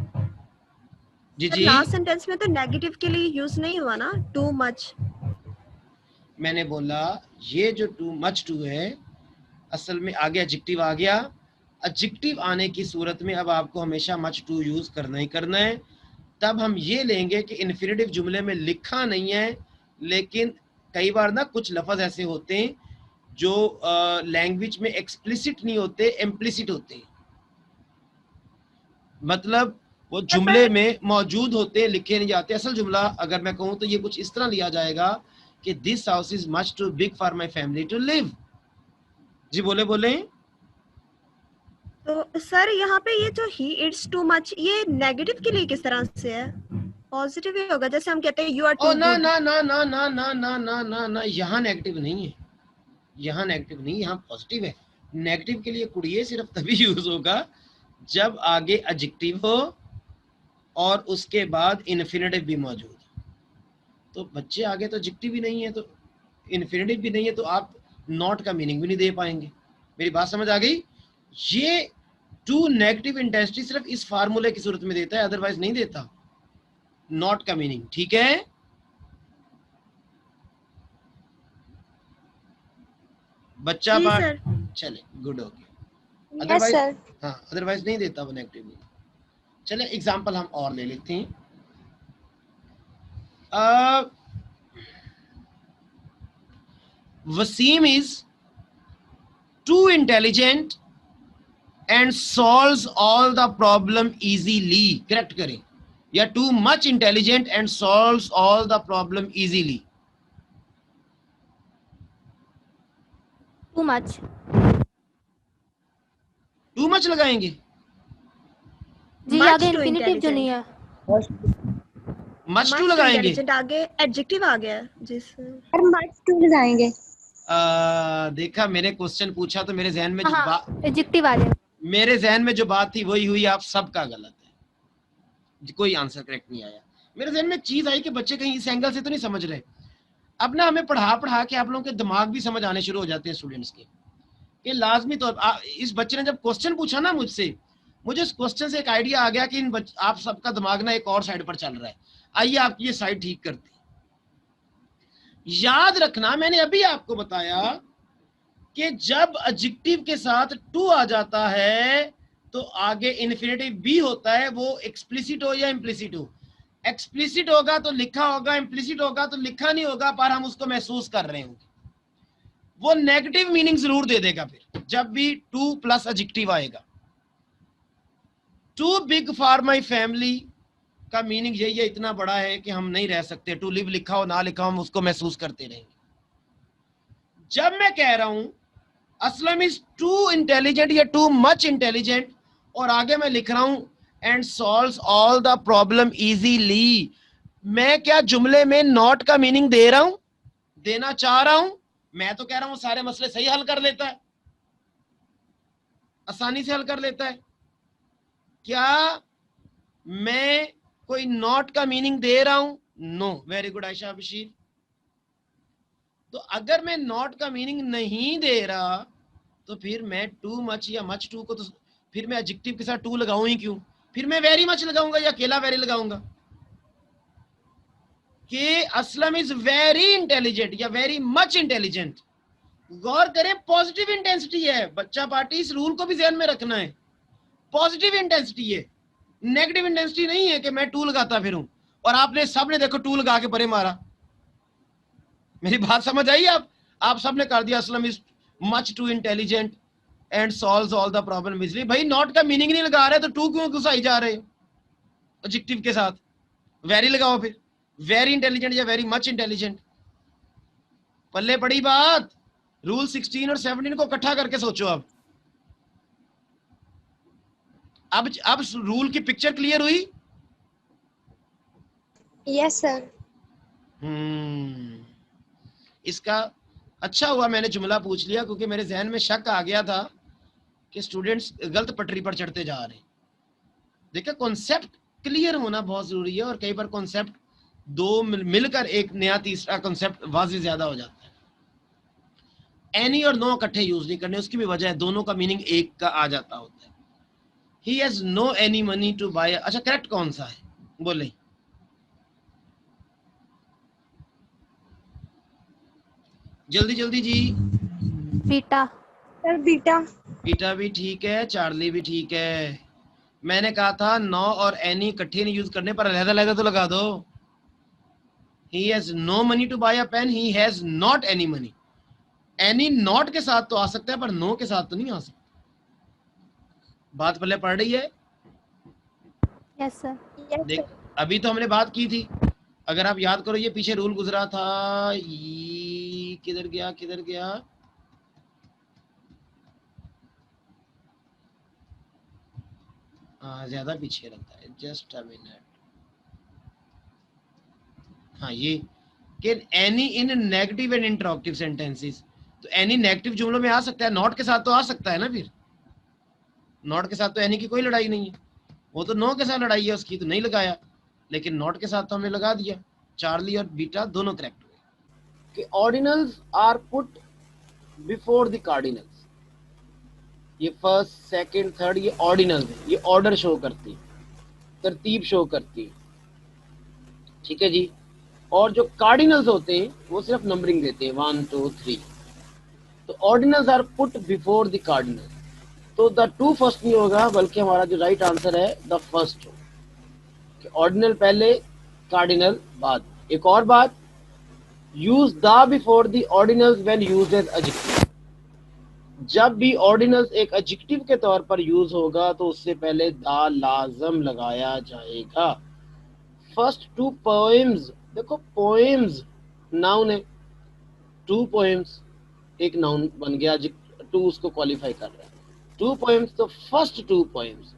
जी जी लास्ट सेंटेंस में तो नेगेटिव के लिए यूज नहीं हुआ ना, टू मच। मैंने बोला ये जो टू मच टू है, असल में आगे एडजेक्टिव आ गया। एडजेक्टिव आने की सूरत में अब आपको हमेशा मच टू यूज करना ही करना है। तब हम ये लेंगे कि इन्फिनेटिव जुमले में लिखा नहीं है, लेकिन कई बार ना कुछ लफ्ज ऐसे होते हैं जो लैंग्वेज में एक्सप्लिसिट नहीं होते, इम्प्लिसिट होते हैं। मतलब वो जुमले में मौजूद होते हैं, लिखे नहीं जाते। असल जुमला अगर मैं कहूँ तो ये कुछ इस तरह लिया जाएगा कि this house is much too big for my family to live. जी बोले बोले। तो सर यहाँ पे ये जो ही इट्स टू मच, ये नेगेटिव के लिए किस तरह से है? पॉजिटिव ही होगा, जैसे हम कहते हैं यू आर ओ टू ना गुड। ना ना ना ना ना ना ना ना ना, यहाँ नेगेटिव नहीं है, यहाँ नेगेटिव नहीं, यहाँ पॉजिटिव है। नेगेटिव के लिए कुड़िए सिर्फ तभी यूज होगा जब आगे एडजेक्टिव हो और उसके बाद इन्फिनेटिव भी मौजूद हो। तो बच्चे आगे तो एडजेक्टिव भी नहीं है, तो इन्फिनेटिव भी नहीं है, तो आप नॉट का मीनिंग भी नहीं दे पाएंगे। मेरी बात समझ आ गई? ये टू नेगेटिव इंटेंसिटी सिर्फ इस फार्मूले की सूरत में देता है, अदरवाइज नहीं देता नॉट का मीनिंग। ठीक है, बच्चा जी बात सर। चले, गुड हो गया। Yes otherwise sir. हाँ, अदरवाइज नहीं देता वो नेगेटिव मीनिंग। चले एग्जांपल हम और ले लेते हैं। Wasim is too intelligent and solves all the problem easily. Correct करें, या too much intelligent and solves all the problem easily. Too much. Too much लगाएंगे, जी Much आगे too इन्फिनिटिव जो नहीं है। मच टू लगाएंगे। आगे एडजेक्टिव आ गया। जी सर। और मच टू लगाएंगे। देखा, मैंने क्वेश्चन पूछा तो मेरे जहन में जो हाँ बात एडजेक्टिव आ जाए। मेरे जहन में जो बात थी वही हुई, आप सबका गलत है, कोई आंसर करेक्ट नहीं आया। मेरे जहन में चीज आई कि बच्चे कहीं इस एंगल से तो नहीं समझ रहे। अब ना हमें पढ़ा पढ़ा के आप लोगों के दिमाग भी समझ आने शुरू हो जाते हैं स्टूडेंट्स के, कि लाजमी तौर इस बच्चे ने जब क्वेश्चन पूछा ना मुझसे, मुझे इस क्वेश्चन से एक आइडिया आ गया कि आप सबका दिमाग ना एक और साइड पर चल रहा है। आइए आप ये साइड ठीक करते हैं। याद रखना, मैंने अभी आपको बताया कि जब एडजेक्टिव के साथ टू आ जाता है तो आगे इन्फिनेटिव भी होता है, वो एक्सप्लिसिट हो या इम्प्लिसिट हो। एक्सप्लिसिट होगा तो लिखा होगा, इम्प्लिसिट होगा तो लिखा नहीं होगा, पर हम उसको महसूस कर रहे होंगे। वो नेगेटिव मीनिंग जरूर दे देगा फिर जब भी टू प्लस एडजेक्टिव आएगा। Too big for my family का मीनिंग यही है, इतना बड़ा है कि हम नहीं रह सकते। टू लिव लिखा हो ना लिखा हो, हम उसको महसूस करते रहेंगे। जब मैं कह रहा हूं असलम इज टू इंटेलिजेंट या टू मच इंटेलिजेंट, और आगे मैं लिख रहा हूं and solves all the problem easily, मैं क्या जुमले में नॉट का मीनिंग दे रहा हूं, देना चाह रहा हूं? मैं तो कह रहा हूं सारे मसले सही हल कर लेता है, आसानी से हल कर लेता है। क्या मैं कोई नॉट का मीनिंग दे रहा हूं? No. Very good Ayesha Bashir. तो अगर मैं नॉट का मीनिंग नहीं दे रहा तो फिर मैं टू मच या मच टू को तो फिर मैं एडजेक्टिव के साथ टू लगाऊं ही क्यों? फिर मैं वेरी मच लगाऊंगा या अकेला वेरी लगाऊंगा कि असलम इज वेरी इंटेलिजेंट या वेरी मच इंटेलिजेंट। गौर करें, पॉजिटिव इंटेंसिटी है बच्चा पार्टी, इस रूल को भी ध्यान में रखना है। पॉजिटिव इंटेंसिटी है, नेगेटिव इंटेंसिटी नहीं है कि मैं टू लगाता फिरूं और आपने सबने देखो टू लगा के परे मारा। मेरी बात समझ आई? आप सबने कर दिया Aslam is much to intelligent and solves all the problem easily. भाई नॉट का मीनिंग नहीं लगा रहे तो टू क्यों घुसाई जा रहे हो एडजेक्टिव के साथ? वेरी लगाओ फिर, वेरी इंटेलिजेंट या वेरी मच इंटेलिजेंट। पल्ले पड़ी बात। रूल 16 और 17 को इकट्ठा करके सोचो। अब रूल की पिक्चर क्लियर हुई? Yes sir. इसका अच्छा हुआ मैंने जुमला पूछ लिया, क्योंकि मेरे जहन में शक आ गया था कि स्टूडेंट्स गलत पटरी पर चढ़ते जा रहे हैं। देखिए, कॉन्सेप्ट क्लियर होना बहुत जरूरी है, और कई बार कॉन्सेप्ट दो मिलकर एक नया तीसरा कॉन्सेप्ट वाज़ेह ज्यादा हो जाता है। एनी और नो इकट्ठे यूज नहीं करने, उसकी भी वजह है, दोनों का मीनिंग एक का आ जाता होता है। He has no any money to buy. अच्छा, करेक्ट कौन सा है बोले? जल्दी जल्दी जी। बीटा। Sir beta. बीटा भी ठीक है, चार्ली भी ठीक है। मैंने कहा था नो और एनी इकट्ठे नहीं यूज करने, पर अलग-अलग तो लगा दो। He has no money to buy a pen. He has not any money. Any not के साथ तो आ सकता है, पर नो के साथ तो नहीं आ सकता। बात पहले पढ़ रही है? Yes sir. यस देख, सर। अभी तो हमने बात की थी अगर आप याद करो, ये पीछे रूल गुजरा था, किधर गया किधर गया, ज्यादा पीछे लगता है, जस्ट अ मिनट। हाँ, ये कि any in negative and interactive sentences, तो एनी नेगेटिव जुमलों में आ सकता है, नॉट के साथ तो आ सकता है ना, फिर नॉट के साथ तो एनी की कोई लड़ाई नहीं है, वो तो नो के साथ लड़ाई है उसकी, तो नहीं लगाया, लेकिन नॉट के साथ तो हमने लगा दिया। चार्ली और बीटा दोनों करेक्ट हुए कि ordinals are put before the cardinals. ये फर्स्ट सेकंड थर्ड ये ऑर्डिनल्स है, ये ऑर्डर शो करती है, तरतीब शो करती है, ठीक है जी। और जो कार्डिनल्स होते हैं वो सिर्फ नंबरिंग देते हैं 1 2 3, तो ordinals are put before the cardinal, तो द टू फर्स्ट नहीं होगा, बल्कि हमारा जो राइट आंसर है द फर्स्ट हो, ऑर्डिनल पहले कार्डिनल बाद। एक और बात, use the before the ordinals when used as adjective. जब भी ऑर्डिनल्स एक एडजेक्टिव के तौर पर यूज होगा तो उससे पहले द लाजम लगाया जाएगा। फर्स्ट टू पोएम्स, देखो पोएम्स नाउन है, टू पोएम्स एक नाउन बन गया, टू उसको क्वालिफाई कर रहा है, टू पोएम्स, तो फर्स्ट टू पोएम्स,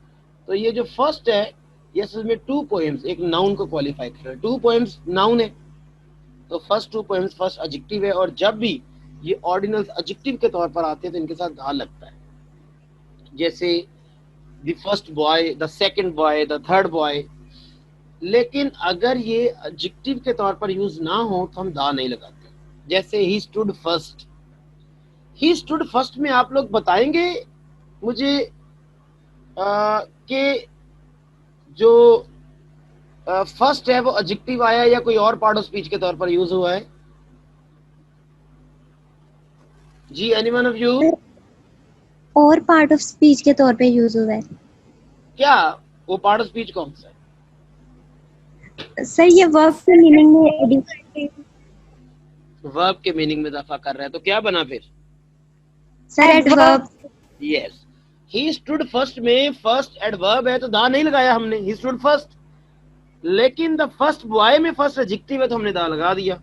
तो ये जो फर्स्ट है ये असल में टू पोएम्स एक नाउन को क्वालिफाई कर रहा है, टू पोएम्स नाउन है, तो first two poems first adjective है, और जब भी ये ऑर्डिनल्स एडजेक्टिव के तौर पर आते हैं तो इनके साथ धा लगता है, जैसे the first boy, the second boy, the third boy. लेकिन अगर ये एडजेक्टिव के तौर पर यूज ना हो तो हम दा नहीं लगाते, जैसे he stood first. He stood first में आप लोग बताएंगे मुझे कि जो फर्स्ट है वो एडजेक्टिव आया या कोई और पार्ट ऑफ स्पीच के तौर पर यूज हुआ है? जी, एनीवन ऑफ यू? और पार्ट ऑफ स्पीच के तौर पे यूज हुआ है। क्या वो पार्ट ऑफ स्पीच कौन सा है? सर ये वर्ब के मीनिंग में, वर्ब के मीनिंग में इजाफा कर रहा है, तो क्या बना फिर? Sir adverb. Yes, he stood first में फर्स्ट एडवर्ब है तो दा नहीं लगाया हमने, ही स्टूड फर्स्ट। लेकिन द फर्स्ट बॉय में फर्स्ट एडजेक्टिव है तो हमने दा लगा दिया।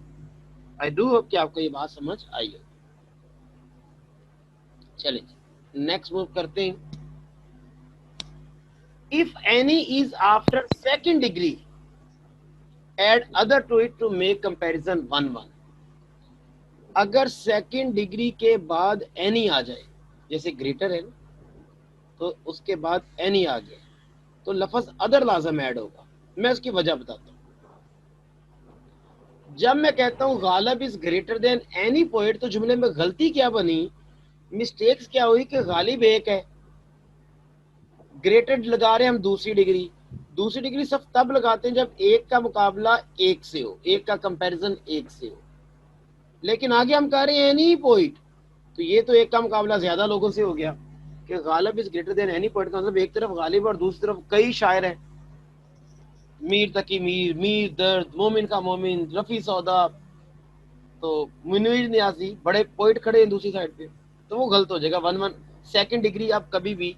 आई डू होप कि आपको ये बात समझ आई हो। चलिए नेक्स्ट मूव करते हैं। If any is after second degree add other to it to make comparison 1-1। अगर सेकंड डिग्री के बाद एनी आ जाए, जैसे ग्रेटर है ना, तो उसके बाद एनी आ गया तो लफ्ज अदर लाजम ऐड होगा। मैं उसकी वजह बताता हूँ। जब मैं कहता हूँ Ghalib is greater than any poet, तो जुमले में गलती क्या बनी, मिस्टेक्स क्या हुई कि गालिब एक है, ग्रेटर लगा रहे हैं हम दूसरी डिग्री। दूसरी डिग्री सिर्फ तब लगाते हैं जब एक का मुकाबला एक से हो, एक का कंपैरिजन एक से हो। लेकिन आगे हम कह रहे हैं एनी पोइट, तो ये तो एक का मुकाबला ज्यादा लोगों से हो गया कि Ghalib is greater than any poet का मतलब एक तरफ गालिब और दूसरी तरफ कई शायर हैं, मीर तकी मीर, मीर दर्द, मोमिन का मोमिन, रफी सौदा, तो मुनीर नियाजी, बड़े पोइट खड़े हैं दूसरी साइड पे, तो वो गलत हो जाएगा। 1-1 सेकंड डिग्री आप कभी भी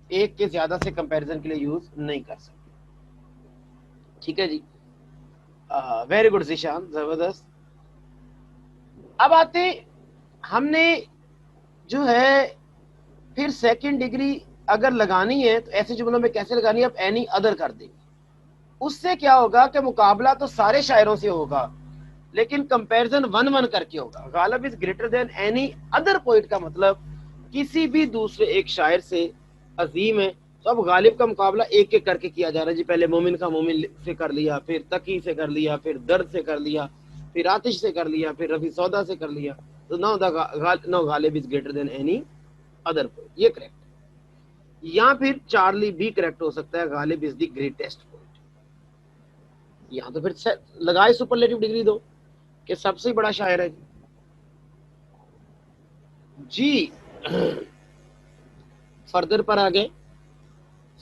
एक के ज्यादा से कंपैरिजन के लिए यूज नहीं कर सकते। ठीक है जी, वेरी गुड जिशान, जबरदस्त। अब आते हमने जो है फिर सेकंड डिग्री अगर लगानी है तो ऐसे जुमलों में कैसे लगानी है, आप एनी अदर कर देंगे। उससे क्या होगा कि मुकाबला तो सारे शायरों से होगा लेकिन कंपैरिजन 1-1 करके होगा। Ghalib is greater than any other poet का मतलब किसी भी दूसरे एक शायर से अजीम है, तो अब गालिब का मुकाबला एक एक करके किया जा रहा है जी। पहले मोमिन का मोमिन से कर लिया, फिर तकी से कर लिया, फिर दर्द से कर लिया, फिर आतिश से कर लिया, फिर रफी सौदा से कर लिया, तो now Ghalib is greater than any other poet, ये करेक्ट है। या फिर चार्ली भी करेक्ट हो सकता है, Ghalib is the greatest poet. यहाँ तो फिर लगाए सुपरलेटिव डिग्री दो कि सबसे बड़ा शायर है जी। फर्दर पर आ गए।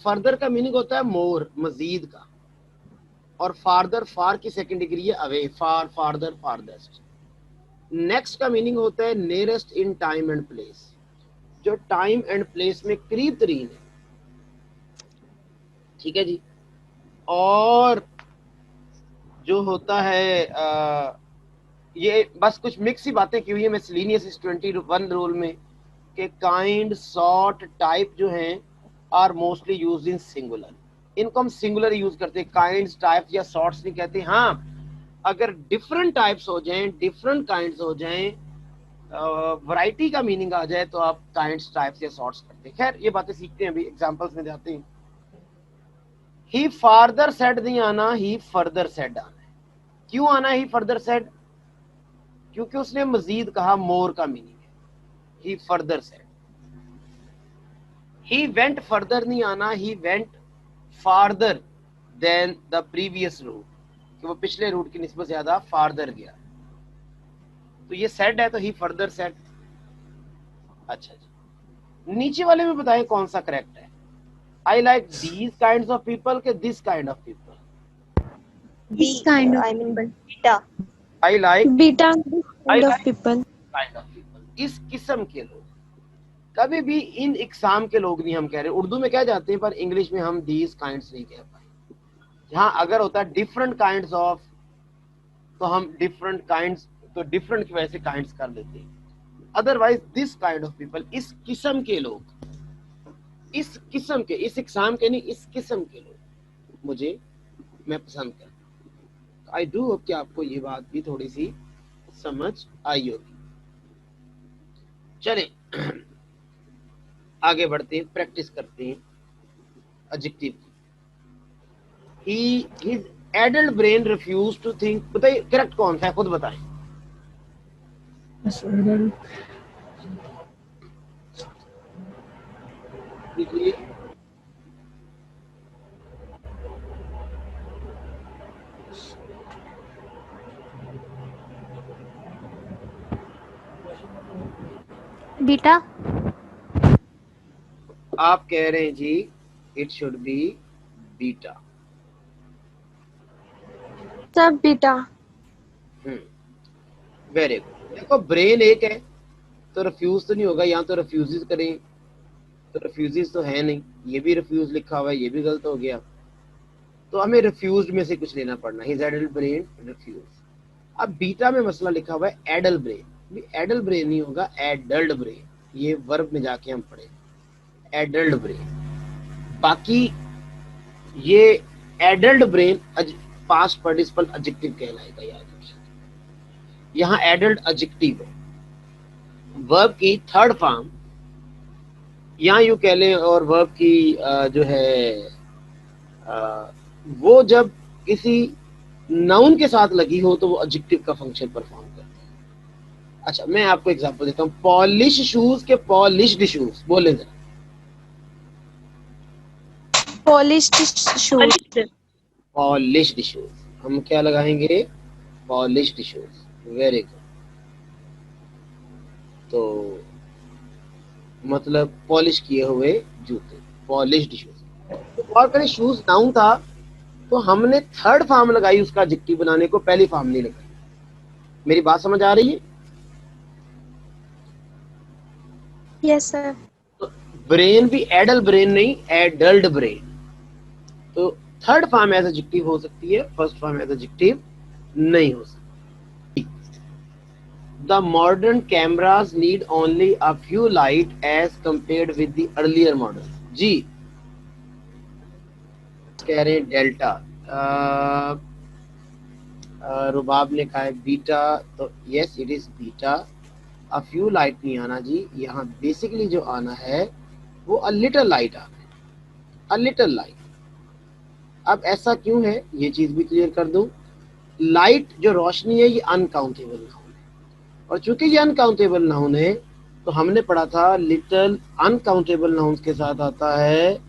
फर्दर का मीनिंग होता है मोर, मजीद का, और फार्दर फार की सेकंड डिग्री है अवे, फार, फार्दर, फारदेस्ट। नेक्स्ट का मीनिंग होता है nearest in time and place, जो टाइम एंड प्लेस में करीब तरीन है। ठीक है जी। और जो होता है ये बस कुछ मिक्स ही बातें की हुई है मिसलिनियस इस 21 रूल में कि काइंड, सॉर्ट, टाइप जो हैं are mostly used in singular. इनको हम सिंगुलर यूज करते हैं, काइंड्स, टाइप्स या सॉर्ट्स नहीं कहते। हाँ, अगर डिफरेंट टाइप्स हो जाएं, डिफरेंट काइंड्स हो जाएं, वैरायटी का मीनिंग आ जाए, तो आप काइंड्स, टाइप्स या सॉर्ट्स करते हैं। खैर ये बातें सीखते हैं, अभी एग्जांपल्स में जाते हैं। ही फार्दर सेड नहीं आना, ही फर्दर सेड आना है। क्यों आना है ही फर्दर सेड? क्योंकि उसने मजीद कहा, मोर का मीनिंग है। He further said. He went further नहीं आना, he went farther than the previous route, कि वो पिछले रूट की निस्बत ज्यादा फार्दर गया। तो ये सेड है, तो ही फर्दर सेड। अच्छा जी, नीचे वाले में बताएं कौन सा करेक्ट है। I like these kinds of people के this kind of people? This kind of I mean beta. आई लाइक बीटा I kind of like people. Kind of people, इस किस्म के लोग। कभी भी इन इकसाम के लोग नहीं हम कह रहे। उर्दू में कह जाते हैं, पर इंग्लिश में हम दीज काइंड्स नहीं कह पाए। जहां अगर होता है डिफरेंट काइंड्स ऑफ, तो हम डिफरेंट काइंड्स, तो डिफरेंट की वजह से काइंड्स कर लेते हैं। Otherwise this kind of people, इस किस्म के लोग, इस किस्म के, इस इकसाम के नहीं, इस किस्म के लोग मुझे, मैं पसंद करता हूं। आई डू होप कि आपको ये बात भी थोड़ी सी समझ आई होगी। चलें आगे बढ़ते हैं, प्रैक्टिस करते हैं एडजेक्टिव की। His adult brain refuse to think. बताइए करेक्ट कौन सा है, खुद बताएं। देखिए, बीटा। आप कह रहे हैं जी इट शुड बी बीटा। सब बीटा। Very good. देखो ब्रेन एक है, तो रिफ्यूज तो नहीं होगा, यहाँ तो रिफ्यूज करें, तो रिफ्यूज तो है नहीं, ये भी रिफ्यूज लिखा हुआ है, ये भी गलत हो गया। तो हमें रिफ्यूज में से कुछ लेना पड़ना। His adult brain refuse. अब बीटा में मसला लिखा हुआ है एडल ब्रेन, भी एडल ब्रेन नहीं होगा, एडल्ट ब्रेन। ये वर्ब में जाके हम पढ़े एडल्ट ब्रेन। बाकी ये adult brain past participle adjective कहलाएगा, याद रखिए। यहाँ एडल्ट एडजेक्टिव है, वर्ब की थर्ड फॉर्म, यहाँ यू कह लें। और वर्ब की जो है वो जब किसी नाउन के साथ लगी हो तो वो एडजेक्टिव का फंक्शन परफॉर्म करती है। अच्छा, मैं आपको एग्जांपल देता हूँ। पॉलिश शूज के पॉलिश्ड शूज बोले जरा। Polished shoes. पॉलिश्ड शूज, हम क्या लगाएंगे? Polished shoes. Very good. तो मतलब पॉलिश किए हुए जूते, पॉलिश्ड शूज। तो और करें शूज नाउन था, तो हमने थर्ड फॉर्म लगाई उसका एडजेक्टिव बनाने को, पहली फॉर्म नहीं लगाई। मेरी बात समझ आ रही है? Yes sir. तो ब्रेन भी एडल ब्रेन नहीं, एडल्ट ब्रेन। तो थर्ड फॉर्म एज एडजेक्टिव हो सकती है, फर्स्ट फॉर्म एज एडजेक्टिव नहीं हो सकती। The modern cameras need only a few light as compared with the earlier model. जी कह रहे हैं डेल्टा। रुबाब ने कहा है बीटा, तो yes it is beta. A few light नहीं आना जी, यहाँ बेसिकली जो आना है वो अ लिटिल लाइट आना है, अ लिटिल लाइट। अब ऐसा क्यों है ये चीज भी क्लियर कर दूं। लाइट जो रोशनी है ये अनकाउंटेबल नाउन है, और चूंकि ये अनकाउंटेबल नाउन है तो हमने पढ़ा था लिटिल अनकाउंटेबल नाउन के साथ आता है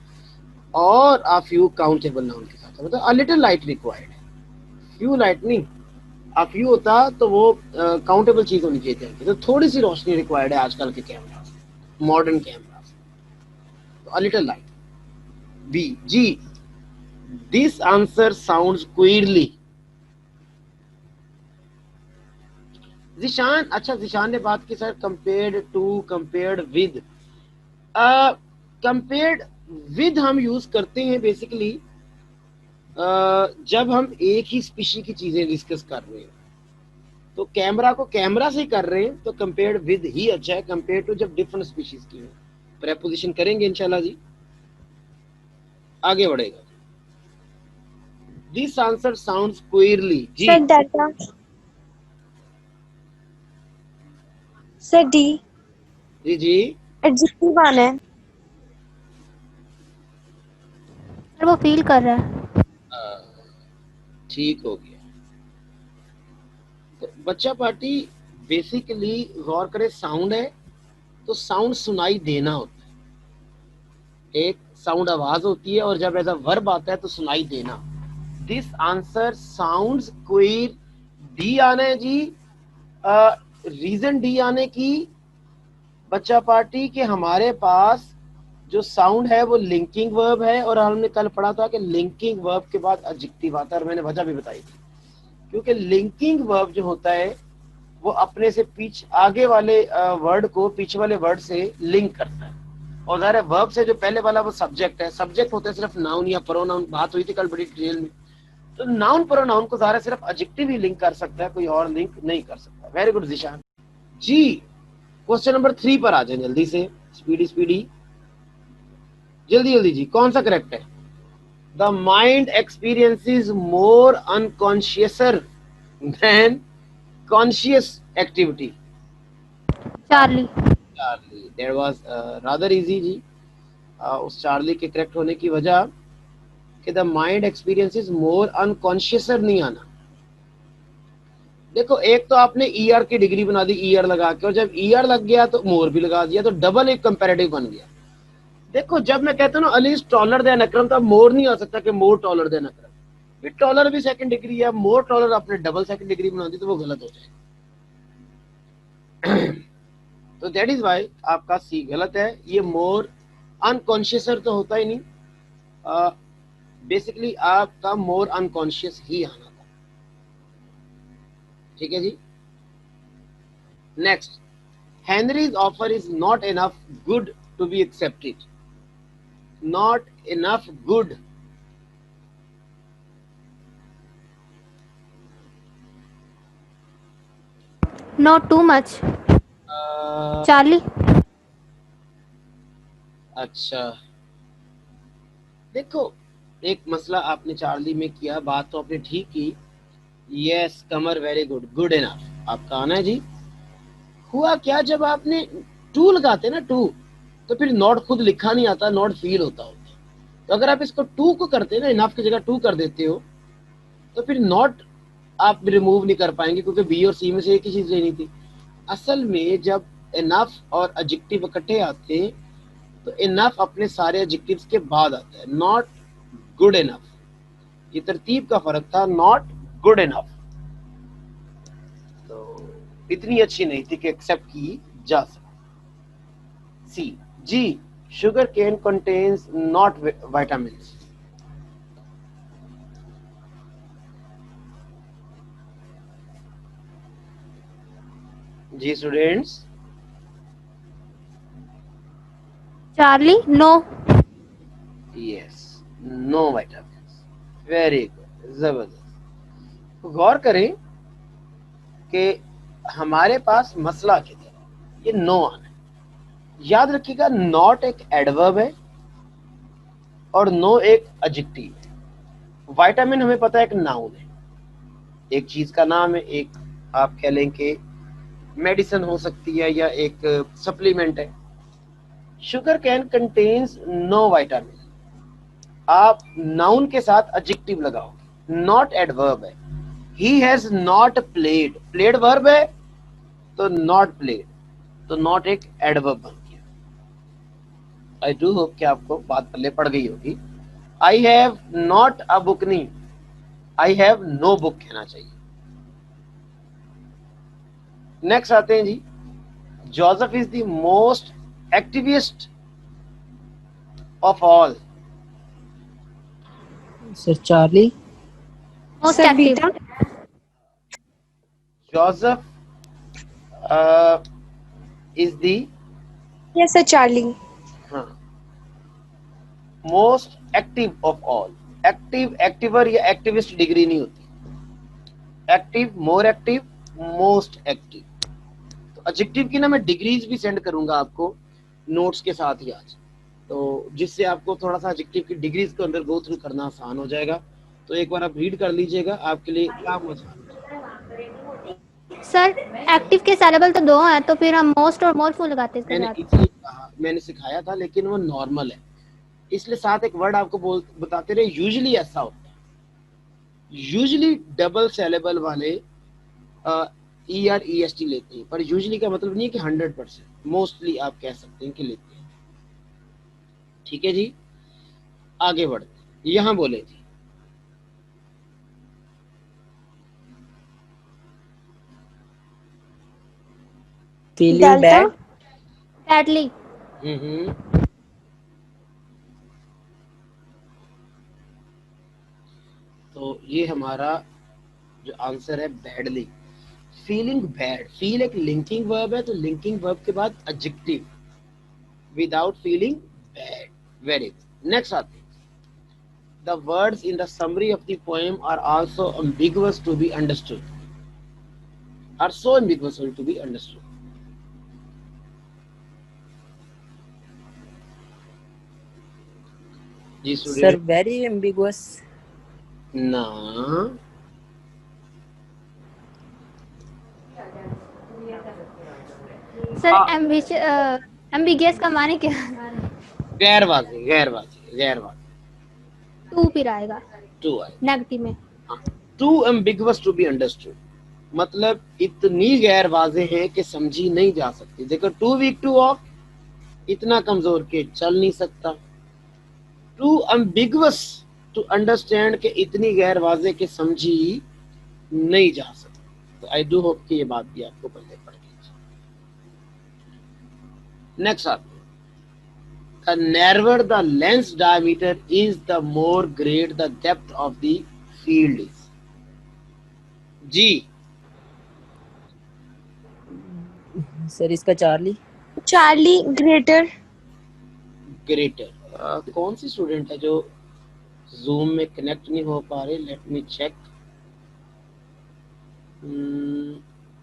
और अ फ्यू काउंटेबल नाउन के साथ, मतलब अ लिटिल लाइट रिक्वायर्ड है, फ्यू लाइट नहीं। अ फ्यू होता तो वो काउंटेबल चीज होनी चाहिए थी, तो थोड़ी सी रोशनी रिक्वायर्ड है आजकल के कैमरा, मॉडर्न कैमरा। तो अ लिटिल लाइट। बी जी, this answer sounds queerly. Zeeshan, अच्छा जिशान ने बात की sir compared to, compared with. Compared with हम यूज करते हैं बेसिकली जब हम एक ही स्पीशी की चीजें डिस्कस कर रहे हैं तो कैमरा को कैमरा से कर रहे हैं तो कंपेयर विद ही अच्छा है कंपेयर टू जब डिफरेंट स्पीशीज की है। प्रेपोजिशन करेंगे इंशाल्लाह जी, आगे बढ़ेगा। दिस आंसर साउंड्स क्वियरली जी। Sir delta. सर डी जी जी एडजेक्टिव आना है। सर वो फील कर रहा है। ठीक हो गया। तो बच्चा पार्टी बेसिकली गौर करे, साउंड है तो साउंड सुनाई देना होता है। एक साउंड आवाज होती है और जब ऐसा वर्ब आता है तो सुनाई देना। This answer sounds queer. D आना है जी। रीजन डी आने की बच्चा पार्टी के हमारे पास जो साउंड है वो लिंकिंग वर्ब है और हमने कल पढ़ा था कि लिंकिंग वर्ब के बाद एडजेक्टिव आता है और मैंने वजह भी बताई थी, क्योंकि लिंकिंग वर्ब जो होता है वो अपने से आगे वाले वर्ड को पीछे वाले वर्ड से लिंक करता है। और ज़ाहिर है वर्ब से जो पहले वाला वो सब्जेक्ट है, सब्जेक्ट होता है सिर्फ नाउन या प्रोनाउन। बात हुई थी कल बड़ी डिटेल में। तो नाउन प्रोनाउन को ज़ाहिर है सिर्फ एडजेक्टिव ही लिंक कर सकता है, कोई और लिंक नहीं कर सकता। वेरी गुड जिशान जी। क्वेश्चन नंबर 3 पर आ जाए जल्दी से, स्पीडी जल्दी जल्दी जी। कौन सा करेक्ट है? The mind experiences more unconsciouser than conscious activity. Charlie. Charlie, that was rather easy जी। उस चार्ली के करेक्ट होने की वजह कि the mind experiences more unconsciouser नहीं आना। देखो, एक तो आपने ईआर की डिग्री बना दी ईआर लगा के, और जब ईआर लग गया तो मोर भी लगा दिया, तो डबल एक कंपैरेटिव बन गया। देखो, जब मैं कहता हूँ ना अली इज टॉलर देन अकरम, तो अब मोर नहीं आ सकता कि मोर टॉलर देन अकरम। फिर टॉलर भी सेकंड डिग्री है, मोर टॉलर आपने डबल सेकंड डिग्री बना दी तो वो गलत हो जाएगा। तो दैट इज वाई आपका सी गलत है। ये मोर अनकॉन्शियसर तो होता ही नहीं, बेसिकली आपका मोर अनकॉन्शियस ही आना था। ठीक है जी। Next, Henry's offer is not enough good to be accepted. Not enough good, not too much. Charlie. अच्छा, देखो एक मसला आपने चार्ली में किया, बात तो आपने ठीक की। यस कमर, वेरी गुड, गुड इनफ आपका आना है जी। हुआ क्या, जब आपने टू लगाते ना टू, तो फिर नॉट खुद लिखा नहीं आता, नॉट फील होता होता। तो अगर आप इसको टू को करते ना, इनफ की जगह टू कर देते हो, तो फिर नॉट आप रिमूव नहीं कर पाएंगे, क्योंकि बी और सी में से एक ही चीज लेनी थी। असल में जब इनफ और एडजेक्टिव इकट्ठे आते हैं तो इनफ अपने सारे एडजेक्टिव्स के बाद आता है, नॉट गुड इनफ। ये तरतीब का फर्क था, नॉट गुड इनफ। तो इतनी अच्छी नहीं थी कि एक्सेप्ट की जा सके। सी जी, sugar cane contains not vitamins. जी students. Charlie, no. Yes, no vitamins, very good, जबरदस्त। गौर करें कि हमारे पास मसला किधर है, ये नो आना है। याद रखिएगा, नॉट एक एडवर्ब है और नो एक एडजेक्टिव है। विटामिन हमें पता है एक नाउन है, एक चीज का नाम है, एक आप कह लें कि मेडिसिन हो सकती है या एक सप्लीमेंट है। Sugar can contains no vitamin, आप नाउन के साथ एडजेक्टिव लगाओगे, नॉट एडवर्ब है। He has not played, played verb है तो नॉट प्लेड, तो नॉट एक एडवर्ब बन गया। आई डू होप कि आपको बात पल्ले पड़ गई होगी। I have not a book नहीं, आई हैव नो बुक कहना चाहिए। नेक्स्ट आते हैं जी, Joseph is the most activist of all. Sir Charlie. Most sir active. बीटा। Joseph is the, yes sir Charlie. हाँ, most active of all. Active, activer या activist degree नहीं होती। Active, more active, most active. तो adjective की ना मैं degrees भी सेंड करूंगा आपको नोट्स के साथ ही आज, तो जिससे आपको थोड़ा सा एडजेक्टिव की डिग्रीज को अंदर गो थ्रू करना आसान हो जाएगा। तो एक बार आप रीड कर लीजिएगा, आपके लिए काम आसान हो जाएगा। सर एक्टिव के सिलेबल तो 2 हैं, तो फिर हम मोस्ट और मोर क्यों लगाते हैं इसके मैंने साथ? इसलिए कहा, मैंने सिखाया था, लेकिन वो नॉर्मल है, इसलिए साथ एक वर्ड आपको बताते रहे। यूजुअली ऐसा होता है, यूजुअली डबल सिलेबल वाले ER/EST लेते हैं, पर यूजुअली का मतलब नहीं है कि 100%, मोस्टली आप कह सकते हैं कि लेते हैं। ठीक है जी, आगे बढ़ते। यहां बोले जी, फीलिंग Delta? Bad, badly. तो ये हमारा जो आंसर है बैडली। फीलिंग बैड, फील एक लिंकिंग वर्ब है, तो लिंकिंग वर्ब के बाद adjective without feeling bad. Very good. Next आते हैं, the words in the summary of the poem are also ambiguous to be understood, are so ambiguous to be understood. जी sir student, very ambiguous, ना sir ambiguous का माने क्या? गैरवाजी, गैरवाजी, गैरवाजी। To फिर आएगा to है, नेगेटिव में। Too ambiguous to be understood, मतलब इतनी गैर वाजे है कि समझी नहीं जा सकती। देखो, टू वीक टू ऑफ, इतना कमजोर के चल नहीं सकता। टू ambiguous टू अंडरस्टैंड के इतनी गैर वाजे के समझी नहीं जा सकती। तो आई डू होप कि ये बात भी आपको पहले पड़ गई। नेक्स्ट आते हैं, the narrower the lens diameter is, the more great the depth of the field is. जी सर इसका चार्ली, Charlie greater? ग्रेटर। कौन सी स्टूडेंट है जो जूम में कनेक्ट नहीं हो पा रहे? Let me check.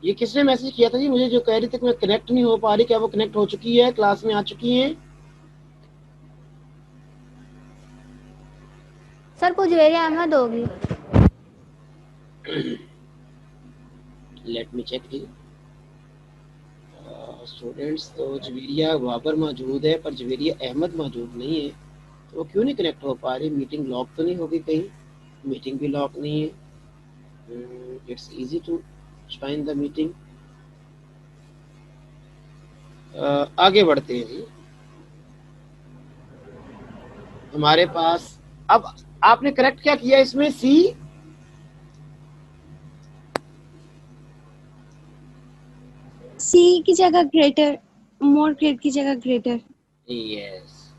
ये किसने मैसेज किया था जी मुझे, जो कह रही थी कि मैं कनेक्ट नहीं हो पा रही? क्या वो कनेक्ट हो चुकी है, क्लास में आ चुकी है? सर कुछ वेरिया अहमद होगी। लेट मी चेक जी। स्टूडेंट्स, तो जवेरिया बाबर मौजूद है, पर जवेरिया अहमद मौजूद नहीं है, तो वो क्यों नहीं कनेक्ट हो पा रही? मीटिंग लॉक तो नहीं होगी कहीं? मीटिंग भी लॉक नहीं है। It's easy to join the meeting. आगे बढ़ते हैं जी। हमारे पास अब आपने करेक्ट क्या किया इसमें? सी, C की जगह greater, more great की जगह greater. यस।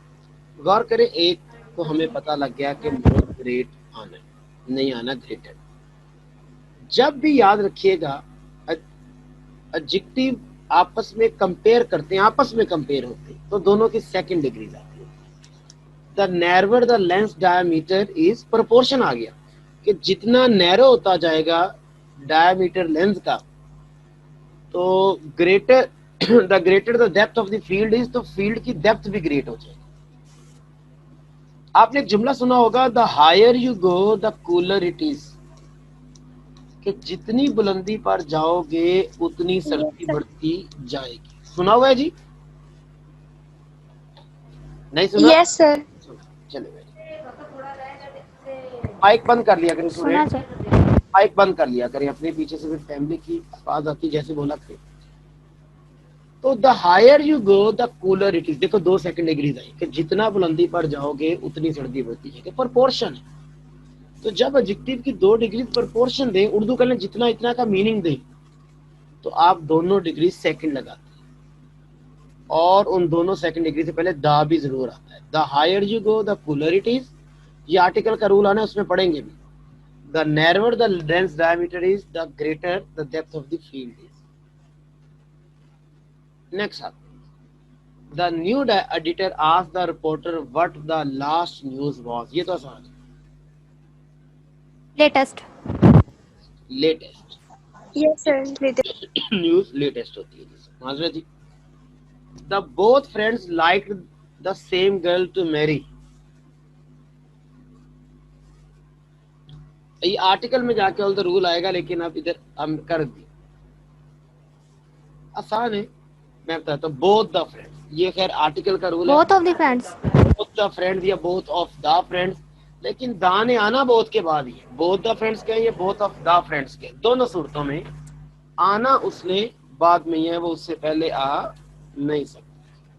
गौर करें, एक को हमें पता लग गया कि मोर ग्रेट आना है, नहीं आना ग्रेटर। जब भी याद रखिएगा, एडजेक्टिव आपस में कंपेयर करते हैं, आपस में कंपेयर होते हैं, तो दोनों की सेकंड डिग्री आती है। The narrower the lens diameter is, proportion आ गया कि जितना नैरो होता जाएगा डायमीटर लेंस का, तो greater the greater the depth of the field is, तो फील्ड की डेप्थ भी ग्रेट हो जाएगी। आपने एक जुमला सुना होगा, the higher you go the cooler it is, कि जितनी बुलंदी पर जाओगे उतनी सर्दी बढ़ती जाएगी। सुना हुआ है जी? नहीं सुना? Yes sir. चलो, माइक बंद कर लिया करें सुना स्टूडेंट, सर। माइक बंद कर लिया करें, अपने पीछे से फिर फैमिली की आवाज आती जैसे बोला करें। तो the higher you go the cooler it is, देखो 2 सेकंड डिग्रीज आई कि जितना बुलंदी पर जाओगे उतनी सर्दी बढ़ती जाएगी। प्रोपोर्शन है, तो जब एडजेक्टिव की 2 डिग्री प्रोपोर्शन दे, उर्दू करें जितना इतना का मीनिंग दे, तो आप दोनों डिग्री सेकंड लगाते हैं, और उन दोनों सेकंड डिग्री से पहले दा भी जरूर आता है। The higher you go the cooler it is, ये आर्टिकल का रूल आना है, उसमें पढ़ेंगे भी। The narrower the lens diameter is, the greater the depth of the field is. Next आप, the new editor asked the reporter what the last news was, ये तो आसान है। Latest. Latest yes sir latest. News latest होती है जी। माजरा जी, the both friends like the same girl to marry. ये आर्टिकल में जाके ऑल द रूल आएगा, लेकिन अब इधर हम कर दिए, आसान है, मैं बताता हूँ। बोथ द फ्रेंड्स, ये खैर आर्टिकल का रूल है, both of the friends. Both the friends या बोथ ऑफ द फ्रेंड्स, लेकिन द ने आना बोथ के बाद ही है। बोथ द फ्रेंड्स के ये बोथ ऑफ द फ्रेंड्स के, दोनों सूरतों में आना उसने बाद में ही है, वो उससे पहले आ नहीं सकता।